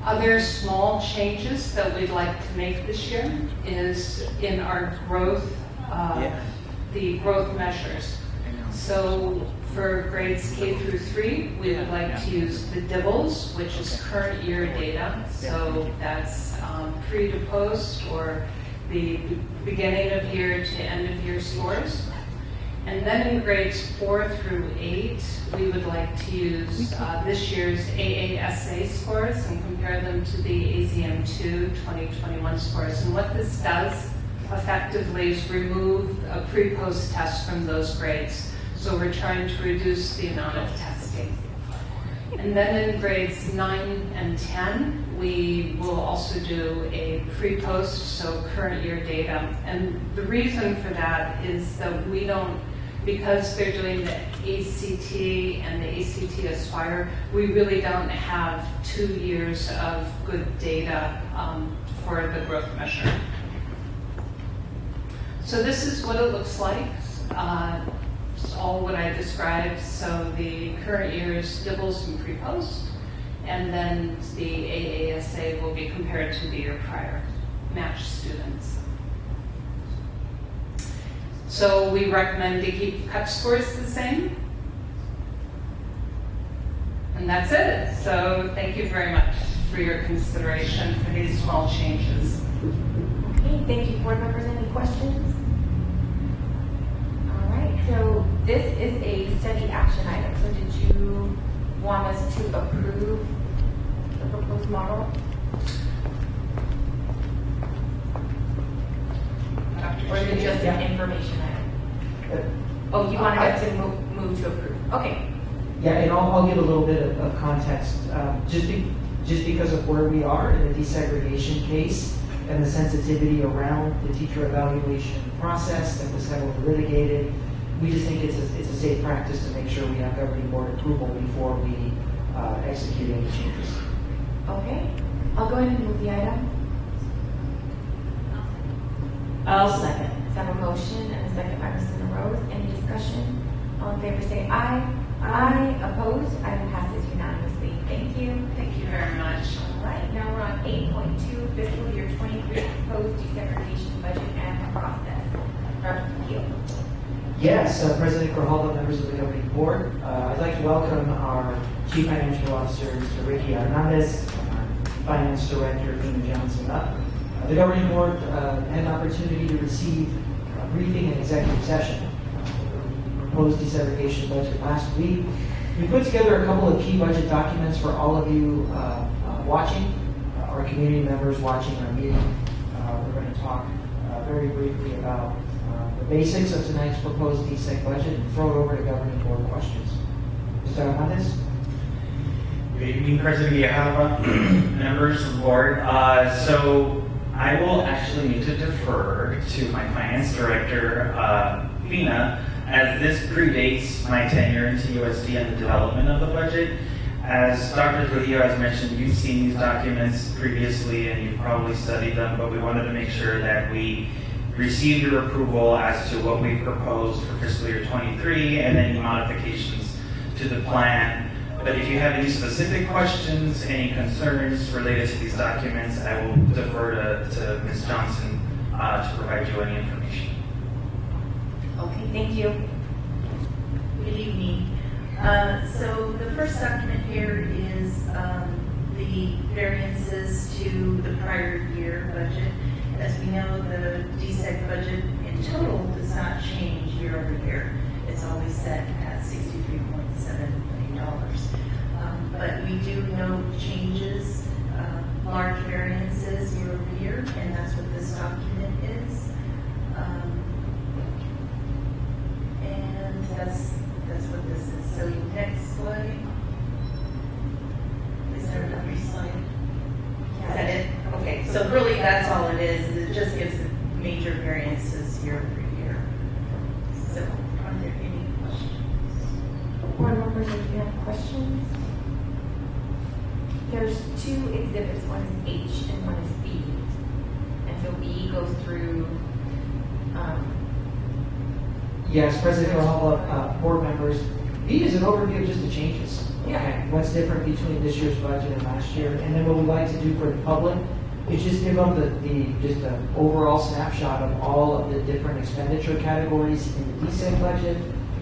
Other small changes that we'd like to make this year is in our growth, the growth measures. So for grades K through 3, we would like to use the DIBELS, which is current year data. So that's pre to post, or the beginning of year to end of year scores. And then in grades 4 through 8, we would like to use this year's AASA scores and compare them to the AZM2 2021 scores. And what this does effectively is remove a pre-post test from those grades. So we're trying to reduce the amount of testing. And then in grades 9 and 10, we will also do a pre-post, so current year data. And the reason for that is that we don't, because they're doing the ACT and the ACT Aspire, we really don't have 2 years of good data for the growth measure. So this is what it looks like. It's all what I described. So the current year's DIBELS and pre-post, and then the AASA will be compared to the year prior, matched students. So we recommend to keep cut scores the same. And that's it. So thank you very much for your consideration for these small changes. Okay, thank you. Board members, any questions? All right, so this is a study action item. So did you want us to approve the proposed model? Or is it just an information item? Oh, you wanted us to move to approve. Okay. Yeah, and I'll give a little bit of context. Just because of where we are in the desegregation case and the sensitivity around the teacher evaluation process that was heavily litigated, we just think it's a safe practice to make sure we have governing board approval before we execute any changes. Okay. I'll go ahead and move the item. I'll second. So I have a motion and a second by Mr. LaRose. Any discussion? All in favor say aye. Aye. Opposed? Item passes unanimously. Thank you. Thank you very much. All right, now we're on 8.2, fiscal year 23 proposed desegregation budget and process. Dr. Keel. Yes, President Grijalva, members of the governing board, I'd like to welcome our Chief Financial Officer, Mr. Ricky Hernandez, and our Finance Director, Fina Johnson up. The governing board had an opportunity to receive a briefing and executive session on the proposed desegregation budget last week. We put together a couple of key budget documents for all of you watching, our community members watching our meeting. We're going to talk very briefly about the basics of tonight's proposed DSEG budget and throw it over to governing board questions. Mr. Hernandez? Good evening, President Grijalva, members of the board. So I will actually need to defer to my finance director, Fina, as this predates my tenure in TUSD and the development of the budget. As Dr. Trujillo has mentioned, you've seen these documents previously and you've probably studied them, but we wanted to make sure that we received your approval as to what we proposed for fiscal year 23 and any modifications to the plan. But if you have any specific questions, any concerns related to these documents, I will defer to Ms. Johnson to provide you any information. Okay, thank you. Good evening. So the first document here is the variances to the prior year budget. As we know, the DSEG budget in total does not change year over year. It's always set at $63.7 million. But we do note changes, large variances year over year, and that's what this document is. And that's what this is. So next slide. Is there another slide? Is that it? Okay, so really that's all it is. It just gives the major variances year over year. So are there any questions? Board members, if you have questions? There's two exhibits, one is H and one is B. And so B goes through, Yes, President Grijalva, board members, B is an overview of just the changes. Yeah. Okay, what's different between this year's budget and last year. And then what we like to do for the public is just give them just an overall snapshot of all of the different expenditure categories in the DSEG budget,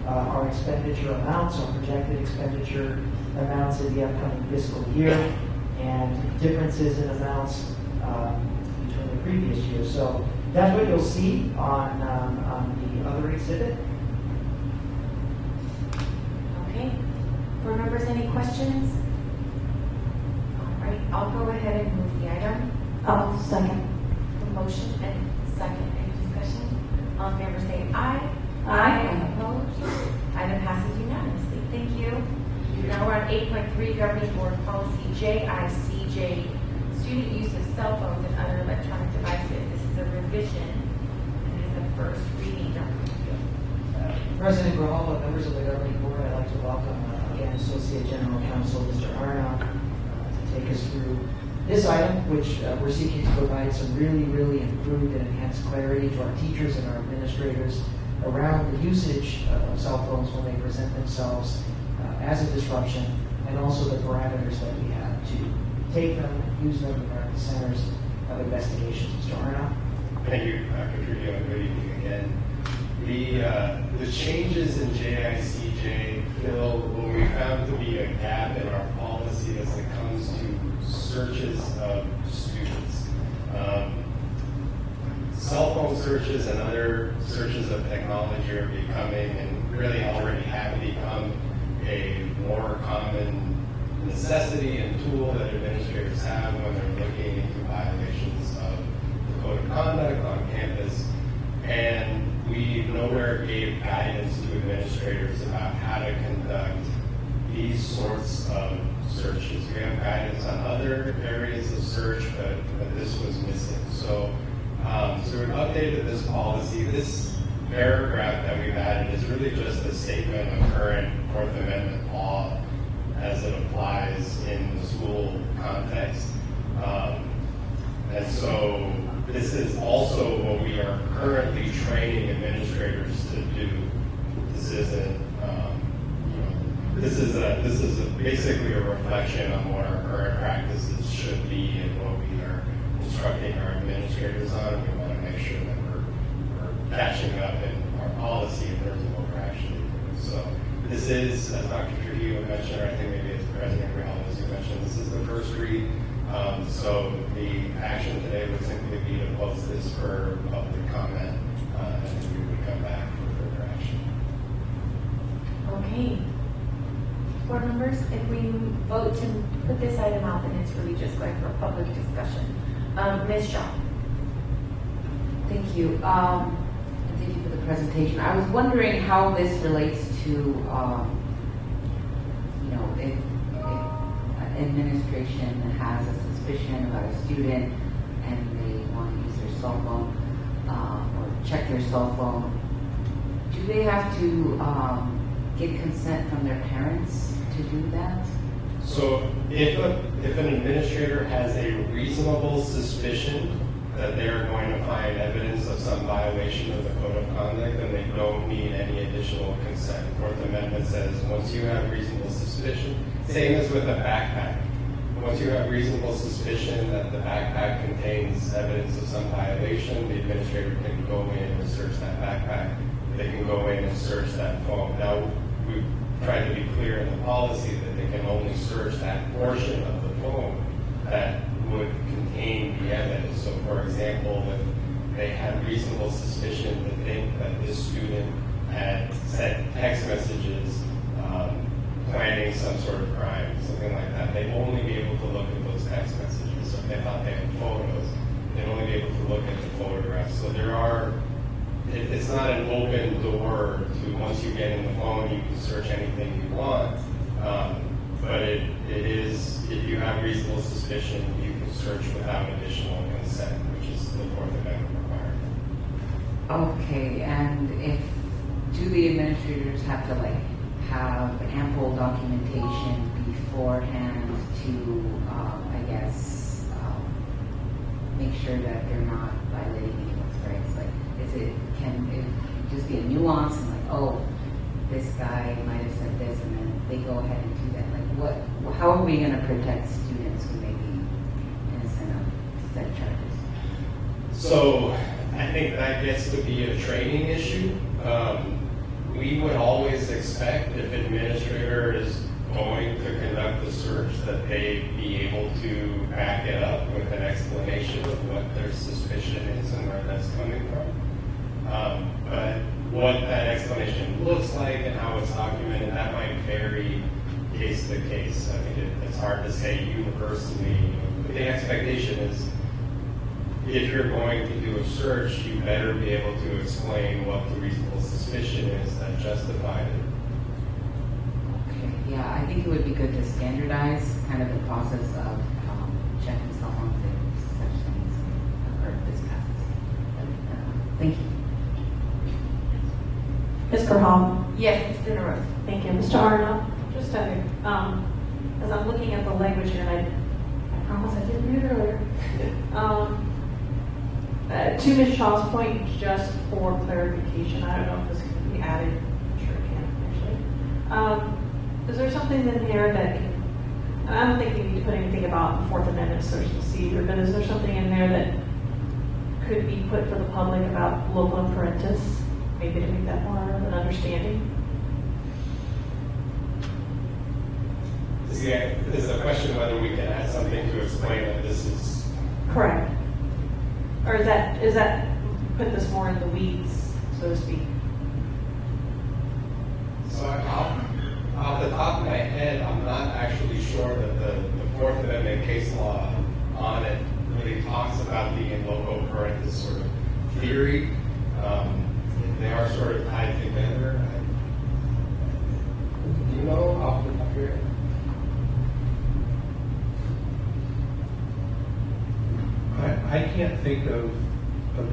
our expenditure amounts, our projected expenditure amounts in the upcoming fiscal year, and differences in amounts between the previous year. So that's what you'll see on the other exhibit. okay. Board members, any questions? All right, I'll go ahead and move the item. I'll second. The motion and second, any discussion? All in favor say aye. Aye. Opposed? Item passes unanimously. Thank you. Now we're on 8.3, Governing Board Policy JICJ, student use of cell phones and other electronic devices. This is a revision, and it is the first reading. President Grijalva, members of the governing board, I'd like to welcome again Associate General Counsel Mr. Arna to take us through this item, which we're seeking to provide some really improved and enhanced clarity to our teachers and our administrators around the usage of cell phones when they present themselves as a disruption, and also the parameters that we have to take them, use them in our centers of investigations. Mr. Arna? Thank you, Dr. Trujillo, and good evening again. The changes in JICJ fill what we found to be a gap in our policy as it comes to searches of students. Cell phone searches and other searches of technology are becoming, and really already have become, a more common necessity and tool that administrators have when they're looking into violations of the code of conduct on campus. And we nowhere gave guidance to administrators about how to conduct these sorts of searches. We have guidance on other areas of search, but this was missing. So we've updated this policy. This paragraph that we've added is really just a statement of current Fourth Amendment law as it applies in the school context. And so this is also what we are currently training This is basically a reflection on what our current practices should be and what we are instructing our administrators on. We want to make sure that we're catching up in our policy in terms of what we're actually doing. So this is, as Dr. Trujillo mentioned, or I think maybe it's President Grijalva who mentioned, this is the first read. So the action today would simply be to post this for public comment, and then we would come back for further action. Okay. Board members, if we vote to put this item out, then it's really just going for a public discussion. Ms. Shaw. Thank you. Thank you for the presentation. I was wondering how this relates to, if administration has a suspicion about a student and they want to use their cell phone or check their cell phone, do they have to get consent from their parents to do that? So if an administrator has a reasonable suspicion that they're going to find evidence of some violation of the code of conduct, then they don't need any additional consent. Fourth Amendment says once you have reasonable suspicion, same as with a backpack. Once you have reasonable suspicion that the backpack contains evidence of some violation, the administrator can go in and search that backpack. They can go in and search that phone. Now, we've tried to be clear in the policy that they can only search that portion of the phone that would contain the evidence. So, for example, if they had reasonable suspicion to think that this student had sent text messages planning some sort of crime, something like that, they'd only be able to look at those text messages. So if they thought they had photos, they'd only be able to look at the photographs. So it's not an open door to once you get in the phone, you can search anything you want. But it is, if you have reasonable suspicion, you can search without additional consent, which is the Fourth Amendment requirement. Okay, and do the administrators have to have ample documentation beforehand to, make sure that they're not violating anyone's rights? Can it just be a nuance and this guy might have said this and then they go ahead and do that? How are we going to protect students who may be innocent of said charges? So I think that gets to be a training issue. We would always expect if an administrator is going to conduct the search that they be able to back it up with an explanation of what their suspicion is and where that's coming from. But what that explanation looks like and how it's documented, that might vary case to case. I think it's hard to say universally. But the expectation is if you're going to do a search, you better be able to explain what the reasonable suspicion is that justified it. Okay, yeah, I think it would be good to standardize kind of the process of checking cell phones and such things or this passes. Thank you. Ms. Graham? Yes, Ms. Dinero. Thank you. Mr. Arnold? Just as I'm looking at the language here, and I promise I didn't read it earlier. To Ms. Shaw's point, just for clarification, I don't know if this can be added. I'm sure it can, actually. Is there something in there that can, I don't think we need to put anything about Fourth Amendment search and seizure, but is there something in there that could be put for the public about local imperantis, maybe to make that more of an understanding? Is the question whether we can add something to explain that this is correct? Or is that put this more in the weeds, so to speak? So off the top of my head, I'm not actually sure that the Fourth Amendment case law on it really talks about the in loco parentis sort of theory. They are sort of tied together. Do you know off the top of your head? I can't think of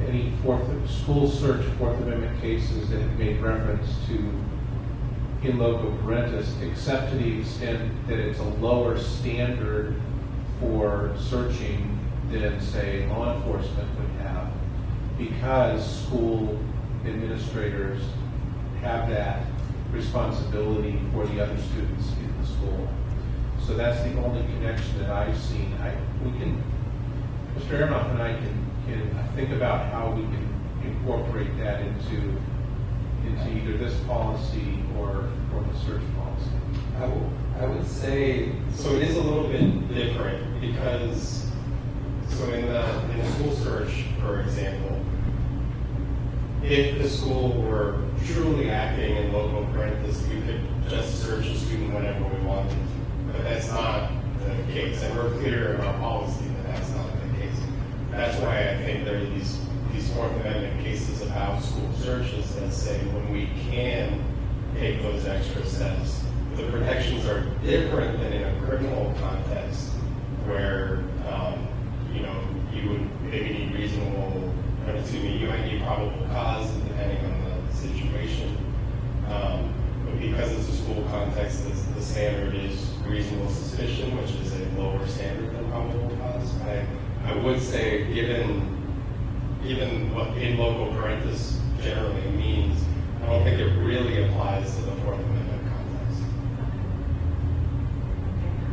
any school search Fourth Amendment cases that have made reference to in loco parentis, except to the extent that it's a lower standard for searching than, say, law enforcement would have, because school administrators have that responsibility for the other students in the school. So that's the only connection that I've seen. Mr. Aronoff and I can think about how we can incorporate that into either this policy or the search policy. I would say, so it is a little bit different because, so in the school search, for example, if the school were truly acting in local parentis, we could just search a student whenever we wanted. But that's not the case, and we're clear in our policy that that's not the case. That's why I think there are these Fourth Amendment cases about school searches that say when we can take those extra steps, the protections are different than in a criminal context where you would maybe need you might need probable cause depending on the situation. But because it's a school context, the standard is reasonable suspicion, which is a lower standard than probable cause. I would say, given what in local parentis generally means, I don't think it really applies to the Fourth Amendment context.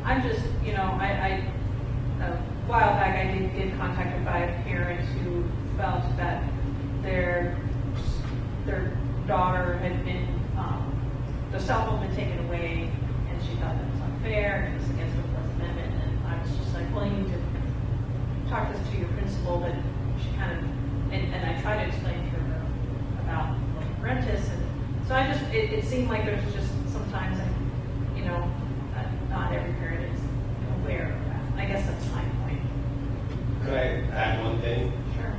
I'm just, a while back I did get contacted by a parent who felt that their daughter had been, the cell phone had been taken away, and she thought that was unfair, and it was against the Fourth Amendment, and I was just like, well, you need to talk this to your principal, but she kind of, and I tried to explain to her about local parentis, and so it seemed like there's just sometimes, not every parent is aware of that. I guess that's my point. Could I add one thing? Sure.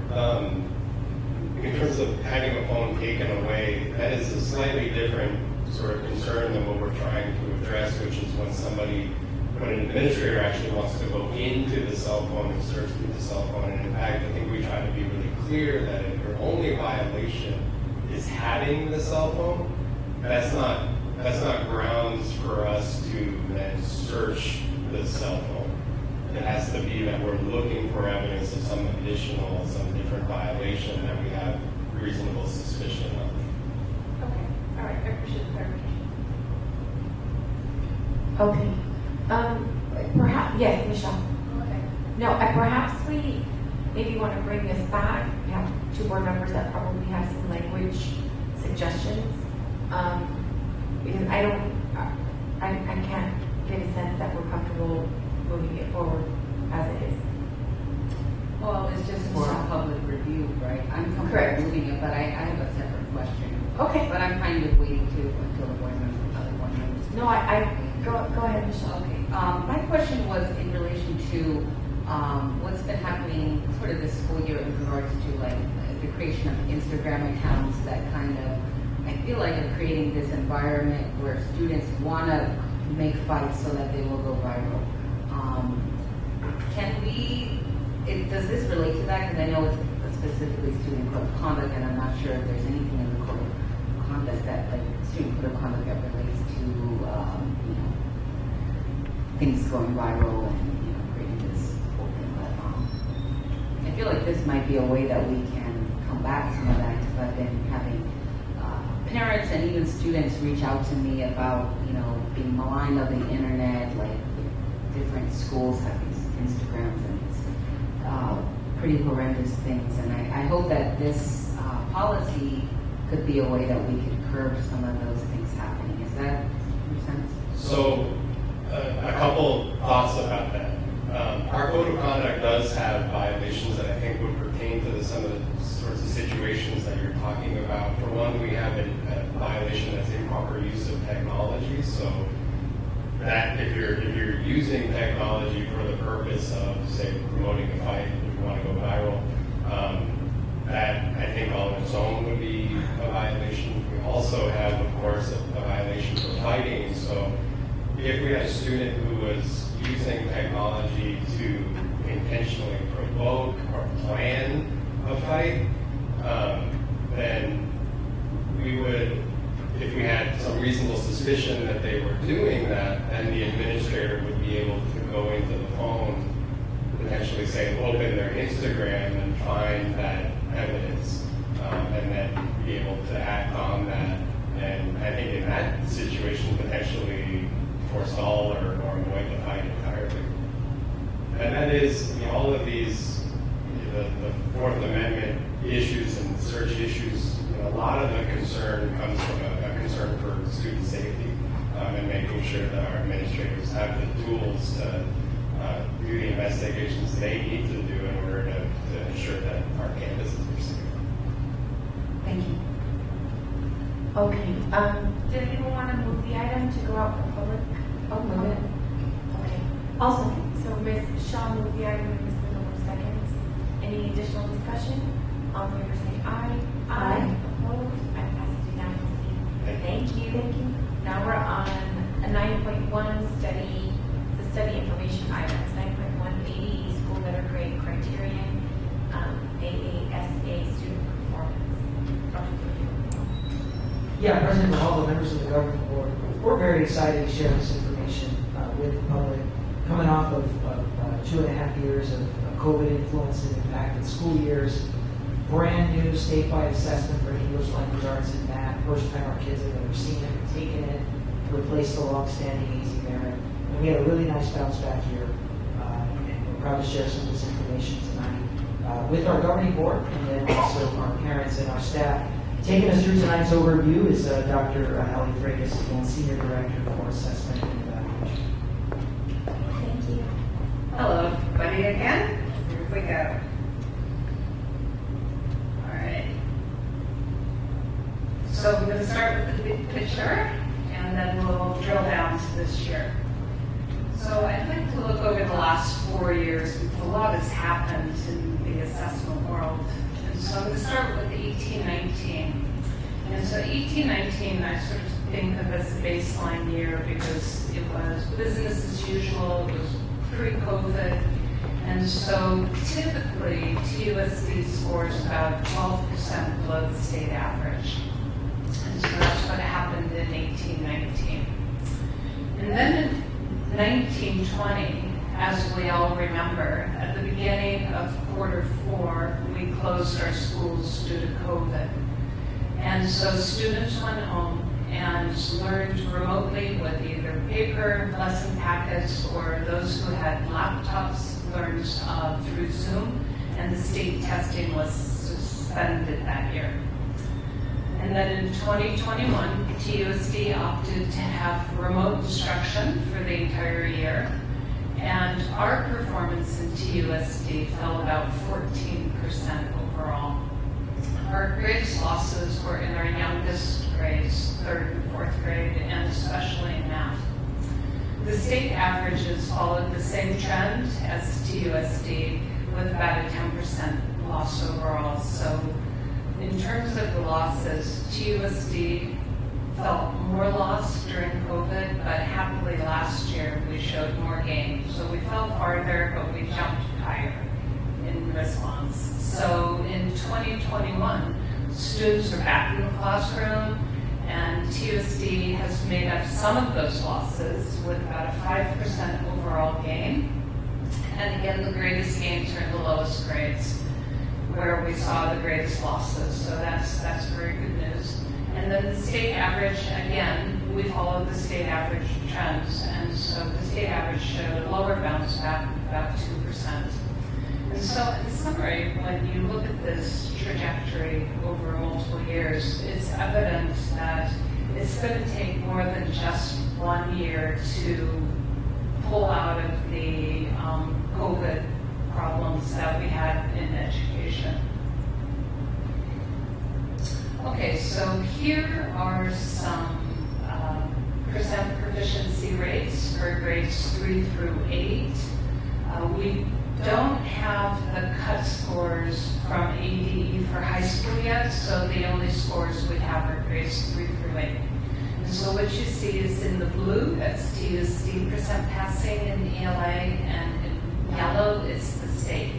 In terms of having a phone taken away, that is a slightly different sort of concern than what we're trying to address, which is when an administrator actually wants to go into the cell phone and search through the cell phone. And in fact, I think we try to be really clear that if your only violation is having the cell phone, that's not grounds for us to then search the cell phone. It has to be that we're looking for evidence of some different violation that we have reasonable suspicion of. Okay, all right, I appreciate the clarification. Okay. Perhaps, yes, Michelle. Okay. No, perhaps we maybe want to bring this back. We have two board members that probably have some language suggestions. Because I can't get a sense that we're comfortable moving it forward as it is. Well, it's just for public review, right? I'm comfortable Correct. moving it, but I have a separate question. Okay. But I'm fine with waiting until the other board members. No, go ahead, Michelle. Okay. My question was in relation to what's been happening sort of this school year in regards to like the creation of Instagram accounts that kind of, I feel like are creating this environment where students want to make fights so that they will go viral. Does this relate to that? Because I know it's specifically student code of conduct, and I'm not sure if there's anything in the code of conduct that, like, student code of conduct that relates to, things going viral and, creating this whole thing. But I feel like this might be a way that we can combat some of that, because I've been having parents and even students reach out to me about, being maligned on the internet, like different schools have these Instagrams and pretty horrendous things. And I hope that this policy could be a way that we could curb some of those things happening. Is that make sense? So, a couple thoughts about that. Our code of conduct does have violations that I think would pertain to some of the sorts of situations that you're talking about. For one, we have a violation that's improper use of technology. So that if you're using technology for the purpose of, say, promoting a fight, if you want to go viral, that I think all on its own would be a violation. We also have, of course, a violation for fighting. So if we had a student who was using technology to intentionally provoke or plan a fight, then we would, if we had some reasonable suspicion that they were doing that, then the administrator would be able to go into the phone, potentially say, open their Instagram and find that evidence, and then be able to act on that And I think in that situation, potentially forestall or avoid the fine entirely. And that is, all of these, the Fourth Amendment issues and search issues, a lot of the concern comes from a concern for student safety and making sure that our administrators have the tools to do the investigations they need to do in order to ensure that our campuses are safe. Thank you. Okay, did anyone want to move the item to go out for public? Oh, move it. Okay. Also, So Ms. Shaw moved the item and Ms. Miller seconds. Any additional discussion? All in favor say aye. Aye. Opposed? Item passes unanimously. Thank you. Thank you. Now we're on a 9.1 study, the study information items. 9.1 ADE school letter grade criterion, AASA student performance. Yeah, President Grijalva, members of the governing board, we're very excited to share this information with the public. Coming off of 2.5 years of COVID influence and impacted school years, brand new statewide assessment for English language arts and math. First time our kids have ever seen it, taken it, replaced the long-standing easy merit. And we had a really nice bounce back here, and we're proud to share some of this information tonight with our governing board and then also our parents and our staff. Taking us through tonight's overview is Dr. Ali Freitas, again, Senior Director for Assessment and Evaluation. Thank you. Hello, everybody again. Here we go. All right. So we're going to start with the big picture, and then we'll drill down to this year. So I'd like to look over the last 4 years, because a lot has happened in the assessment world. And so I'm going to start with 18-19. And so 18-19, I sort of think of as a baseline year because it was business as usual, it was pre-COVID. And so typically, TUSD scores about 12% below the state average. And so that's what happened in 18-19. And then in 19-20, as we all remember, at the beginning of Q4, we closed our schools due to COVID. And so students went home and learned remotely with either paper lesson packets or those who had laptops learned through Zoom, and the state testing was suspended that year. And then in 2021, TUSD opted to have remote instruction for the entire year. And our performance in TUSD fell about 14% overall. Our grades losses were in our youngest grades, 3rd and 4th grade, and especially in math. The state averages followed the same trend as TUSD, with about a 10% loss overall. So in terms of the losses, TUSD felt more loss during COVID, but happily last year we showed more gain. So we fell farther, but we jumped higher in response. So in 2021, students are back in the classroom, and TUSD has made up some of those losses with about a 5% overall gain. And again, the greatest gains are in the lowest grades, where we saw the greatest losses. So that's very good news. And then the state average, again, we followed the state average trends, and so the state average showed a lower bounce back, about 2%. And so in summary, when you look at this trajectory over multiple years, it's evident that it's going to take more than just 1 year to pull out of the COVID problems that we had in education. Okay, so here are some percent proficiency rates for grades 3 through 8. We don't have the cut scores from ADE for high school yet, so the only scores we have are grades 3 through 8. And so what you see is in the blue, that's TUSD percent passing in ELA, and in yellow, it's the state.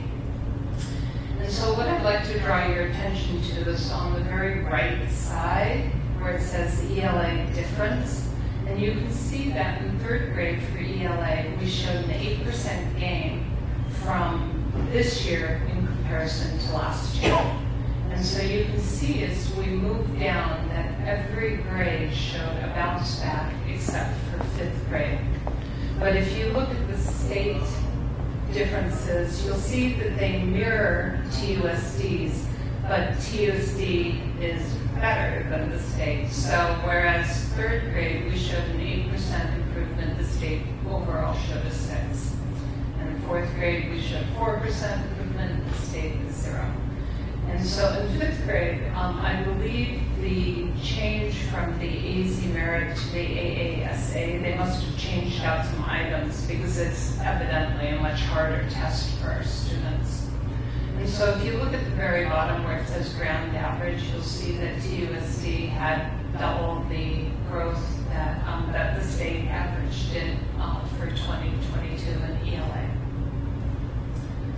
And so what I'd like to draw your attention to is on the very right side, where it says ELA difference. And you can see that in 3rd grade for ELA, we showed an 8% gain from this year in comparison to last year. And And so you can see as we move down that every grade showed a bounce back except for 5th grade. But if you look at the state differences, you'll see that they mirror TUSD's, but TUSD is better than the state. So whereas 3rd grade, we showed an 8% improvement, the state overall showed a 6. And in 4th grade, we showed 4% improvement, the state is 0. And so in 5th grade, I believe the change from the AZ merit to the AASA, they must have changed out some items because it's evidently a much harder test for our students. And so if you look at the very bottom where it says ground average, you'll see that TUSD had double the growth that the state average did for 2022 in ELA.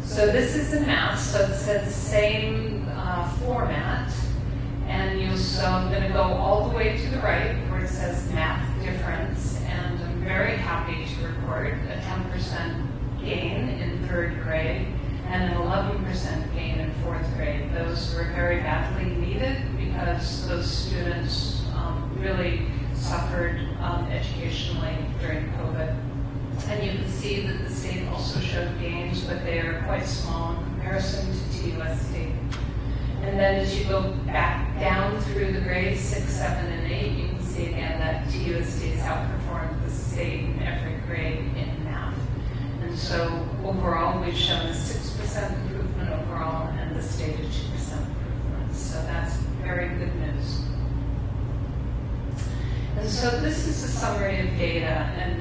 So this is in math, so it says same format, and so I'm going to go all the way to the right where it says math difference, and I'm very happy to report a 10% gain in 3rd grade and an 11% gain in 4th grade. Those were very badly needed because those students really suffered educationally during COVID. And you can see that the state also showed gains, but they are quite small in comparison to TUSD. And then as you go back down through the grades 6, 7, and 8, you can see again that TUSD has outperformed the state in every grade in math. And so overall, we've shown a 6% improvement overall, and the state a 2% improvement. So that's very good news. And so this is a summary of data, and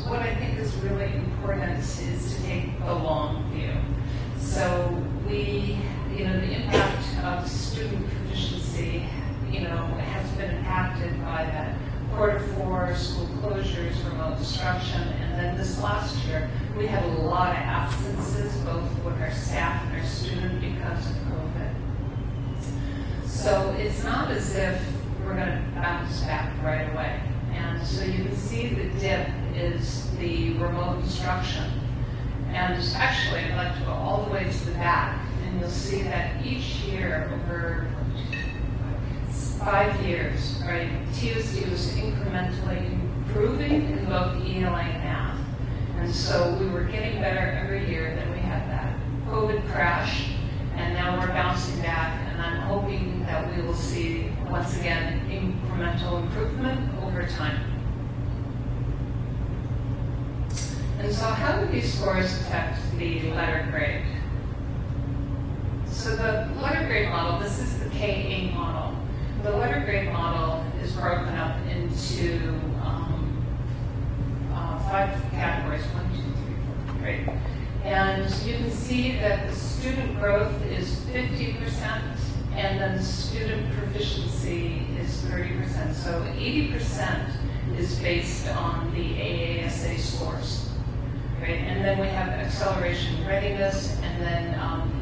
what I think is really important is to take the long view. So the impact of student proficiency, has been impacted by that Q4, school closures, remote instruction, and then this last year, we had a lot of absences, both with our staff and our student because of COVID. So it's not as if we're going to bounce back right away. And so you can see the dip is the remote instruction. And actually, I'd like to go all the way to the back, and you'll see that each year over 5 years, right, TUSD was incrementally improving in both ELA and math. And so we were getting better every year. Then we had that COVID crash, and now we're bouncing back, and I'm hoping that we will see, once again, incremental improvement over time. And so how do these scores affect the letter grade? So the letter grade model, this is the K8 model. The letter grade model is broken up into 5 categories, 1, 2, 3, 4, right? And you can see that the student growth is 50%, and then student proficiency is 30%. So 80% is based on the AASA scores, right? And then we have acceleration readiness, and then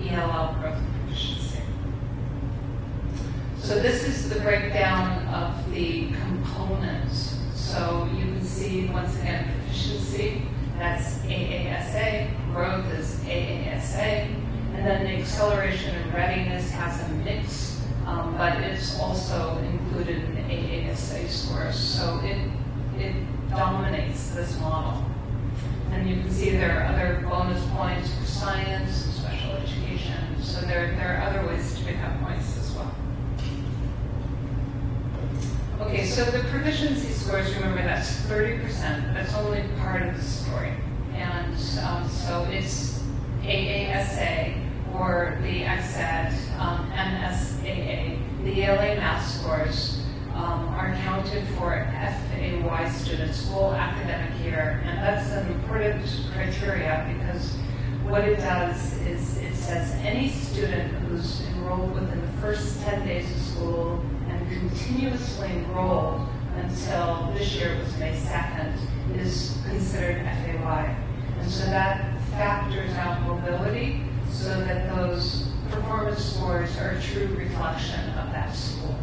ELL growth proficiency. So this is the breakdown of the components. So you can see, once again, proficiency, that's AASA, growth is AASA, and then the acceleration and readiness has a mix, but it's also included in the AASA scores. So it dominates this model. And you can see there are other bonus points for science and special education. So there are other ways to pick up points as well. Okay, so the proficiency scores, remember that's 30%. That's only part of the story. And so it's AASA or the XED, MSAA. The ELA math scores are counted for FAY students, full academic year. And that's an important criteria because what it does is it says any student who's enrolled within the first 10 days of school and continuously enrolled until this year was May 2nd is considered FAY. And so that factors out mobility so that those performance scores are a true reflection of that school.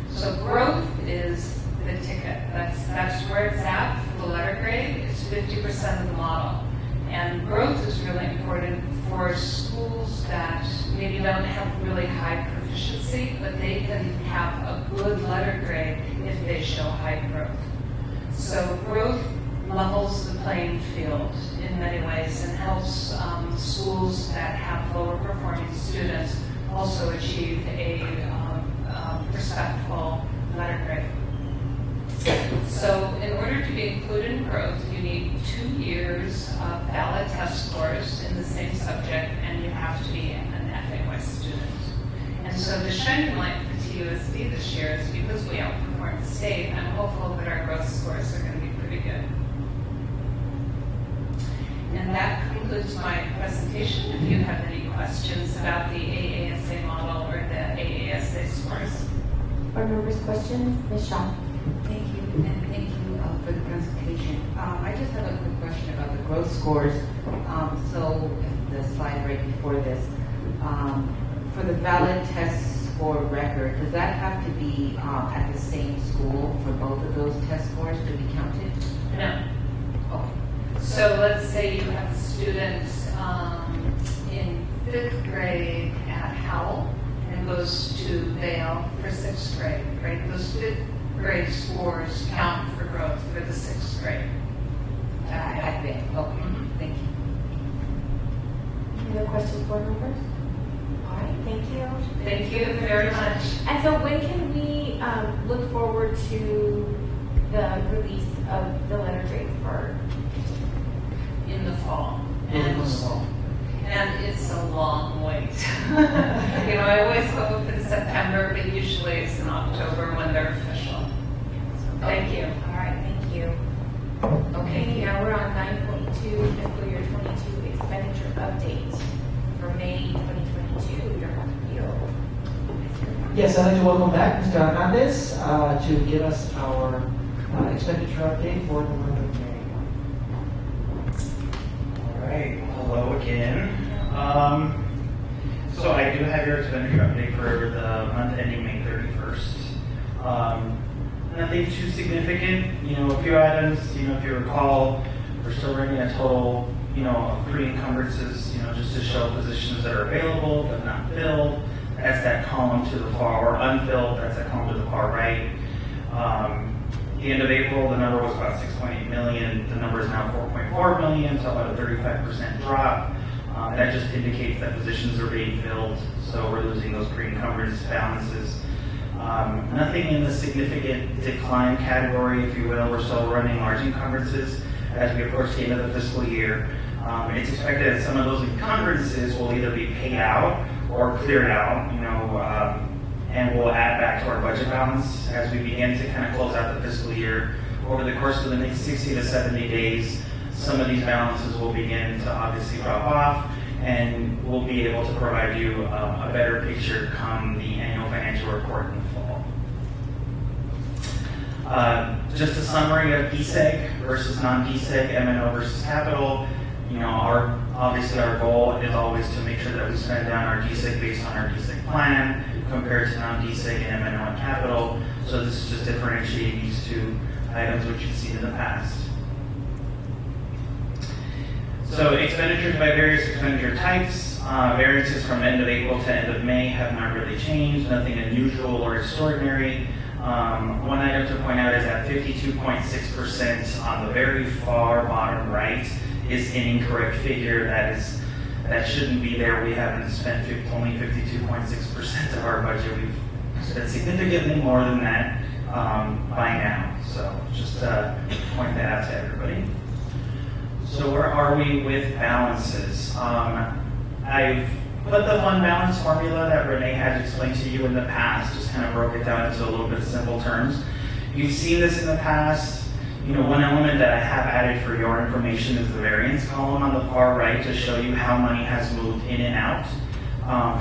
So growth is the ticket. That's where it's at for the letter grade. It's 50% of the model. And growth is really important for schools high growth. So growth levels the playing field in many ways and helps schools that have lower performing students also achieve a respectful letter grade. So in order to be included in growth, you need 2 years of valid test scores in the same subject, and you have to be an FAY student. And so the shining light for TUSD this year is because we outperformed the state, I'm hopeful that our growth scores are going to be pretty good. And that concludes my presentation. If you have any questions about the AASA model or the AASA scores. Board members, questions? Ms. Shaw. Thank you, and thank you for the presentation. I just have a quick question about the growth scores. So the slide right before this, for the valid test score record, does that have to be at the same school for both of those test scores to be counted? No. Okay. So let's say you have a student in 5th grade at Howell and goes to Vail for 6th grade, right? Those 5th grade scores count for growth for the 6th grade. At Vail. Okay. Thank you. Any other questions, board members? All right, thank you. Thank you very much. And so when can we look forward to the release of the letter grades for? In the fall. And it's a long wait. I always hope in September, but usually it's in October when they're official. So thank you. All right, thank you. Okay, now we're on 9.2, fiscal year 22 expenditure update for May 2022. Your appeal. Yes, I'd like to welcome back Mr. Hernandez to give us our expenditure update for the month of May. All right, hello again. So I do have your expenditure update for the month ending May 31st. Nothing too significant, a few items, if you recall, we're still running a total, of pre-encumbrances, just to show positions that are available but not filled. That's that column to the far, or unfilled, that's that column to the far right. The end of April, the number was about 6.8 million. The number is now 4.4 million, so about a 35% drop. That just indicates that positions are being filled, so we're losing those pre-encumbrance balances. Nothing in the significant decline category, if you will. We're still running large encumbrances as we approach the end of the fiscal year. It's expected that some of those encumbrances will either be paid out or cleared out, and we'll add back to our budget balance as we begin to kind of close out the fiscal year. Over the course of the next 60 to 70 days, some of these balances will begin to obviously drop off, and we'll be able to provide you a better picture come the annual financial report in the fall. Just a summary of DSEG versus non-DSEG, M&O versus capital. Obviously our goal is always to make sure that we spend down our DSEG based on our DSEG plan compared to non-DSEG and M&O and capital. So this is just differentiating these two items which you've seen in the past. So expenditures by various expenditure types, variances from end of April to end of May have not really changed, nothing unusual or extraordinary. One item to point out is that 52.6% on the very far bottom right is an incorrect figure. That shouldn't be there. We haven't spent only 52.6% of our budget. We've spent significantly more than that by now. So just point that out to everybody. So where are we with balances? I've put the fund balance formula that Renee had explained to you in the past, just kind of broke it down into a little bit of simple terms. You've seen this in the past. One element that I have added for your information is the variance column on the far right to show you how money has moved in and out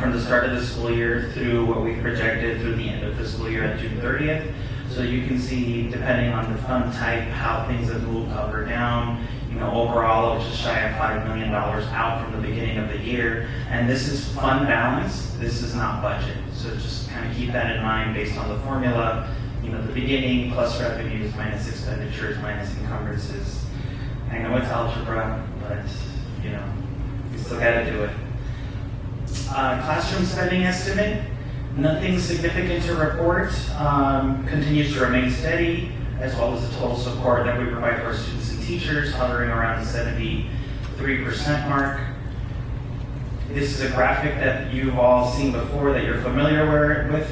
from the start of the school year through what we've projected through the end of fiscal year at June 30th. So you can see, depending on the fund type, how things have moved up or down. Overall, it's just shy of $5 million out from the beginning of the year. And this is fund balance. This is not budget. So just kind of keep that in mind based on the formula. The beginning plus revenues minus expenditures minus encumbrances. I know it's algebra, but we still got to do it. Classroom spending estimate. Nothing significant to report. Continues to remain steady. as well as the total support that we provide to our students and teachers, hovering around the 73% mark. This is a graphic that you've all seen before, that you're familiar with.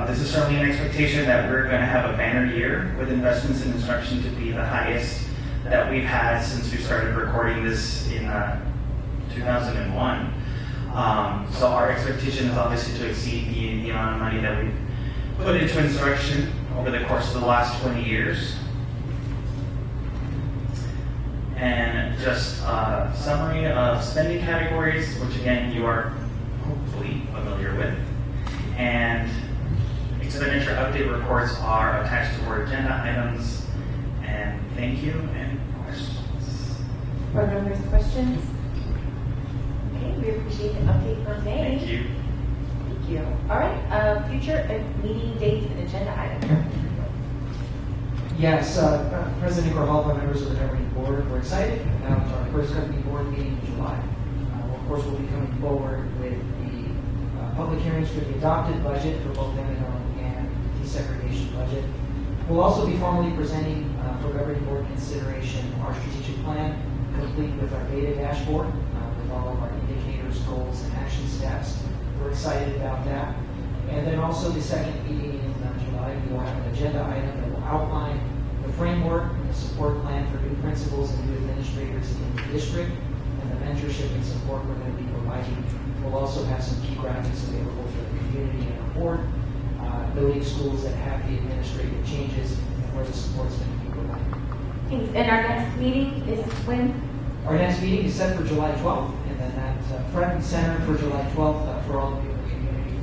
This is certainly an expectation that we're going to have a banner year with investments in instruction to be the highest that we've had since we started recording this in 2001. So our expectation is obviously to exceed the amount of money that we've put into instruction over the course of the last 20 years. And just a summary of spending categories, which again you are hopefully familiar with. And expenditure update reports are attached to our agenda items. And thank you, and questions? Board members, questions? Okay, we appreciate the update for May. Thank you. Thank you. All right, future meeting dates and agenda items. Yes, President Grijalva, members of the governing board, we're excited to announce our first governing board meeting in July. Of course, we'll be coming forward with the public hearings for the adopted budget for both M&O and desegregation budget. We'll also be formally presenting for governing board consideration our strategic plan, complete with our data dashboard, with all of our indicators, goals, and action steps. We're excited about that. And then also the second meeting in July, we will have an agenda item that will outline the framework and the support plan for new principals and new administrators in the district, and the mentorship and support we're going to be providing. We'll also have some key graphics available for the community and our board, noting schools that have the administrative changes and where the support's going to be provided. Thanks. And our next meeting is when? Our next meeting is set for July 12th, and then that front and center for July 12th for all of you in the community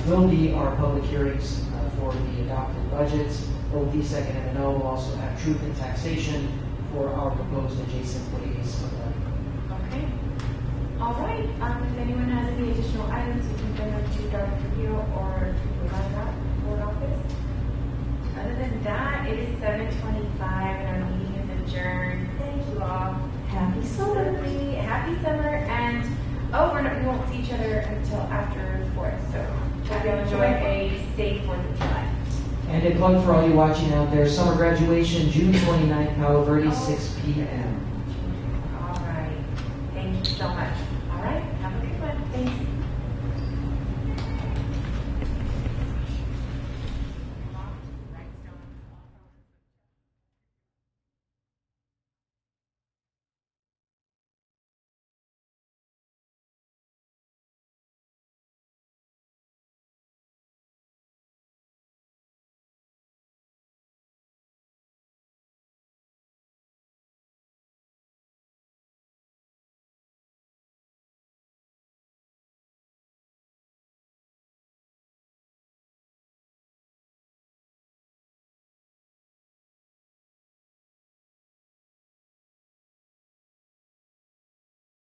will be our public hearings for the adopted budgets. Both DSEC and M&O will also have truth and taxation for our proposed adjacent ways of learning. Okay. All right. If anyone has any additional items, you can bring them to Dr. Hill or to provide that board office. Other than that, it is 7:25 and our meeting is adjourned. Thank you all. Happy summer. Happy summer, and we won't see each other until after 4th. So hope you all enjoy a safe 4th of July. And a plug for all you watching out there, summer graduation, June 29th, Palo Verde, 6 p.m. All right. Thank you so much.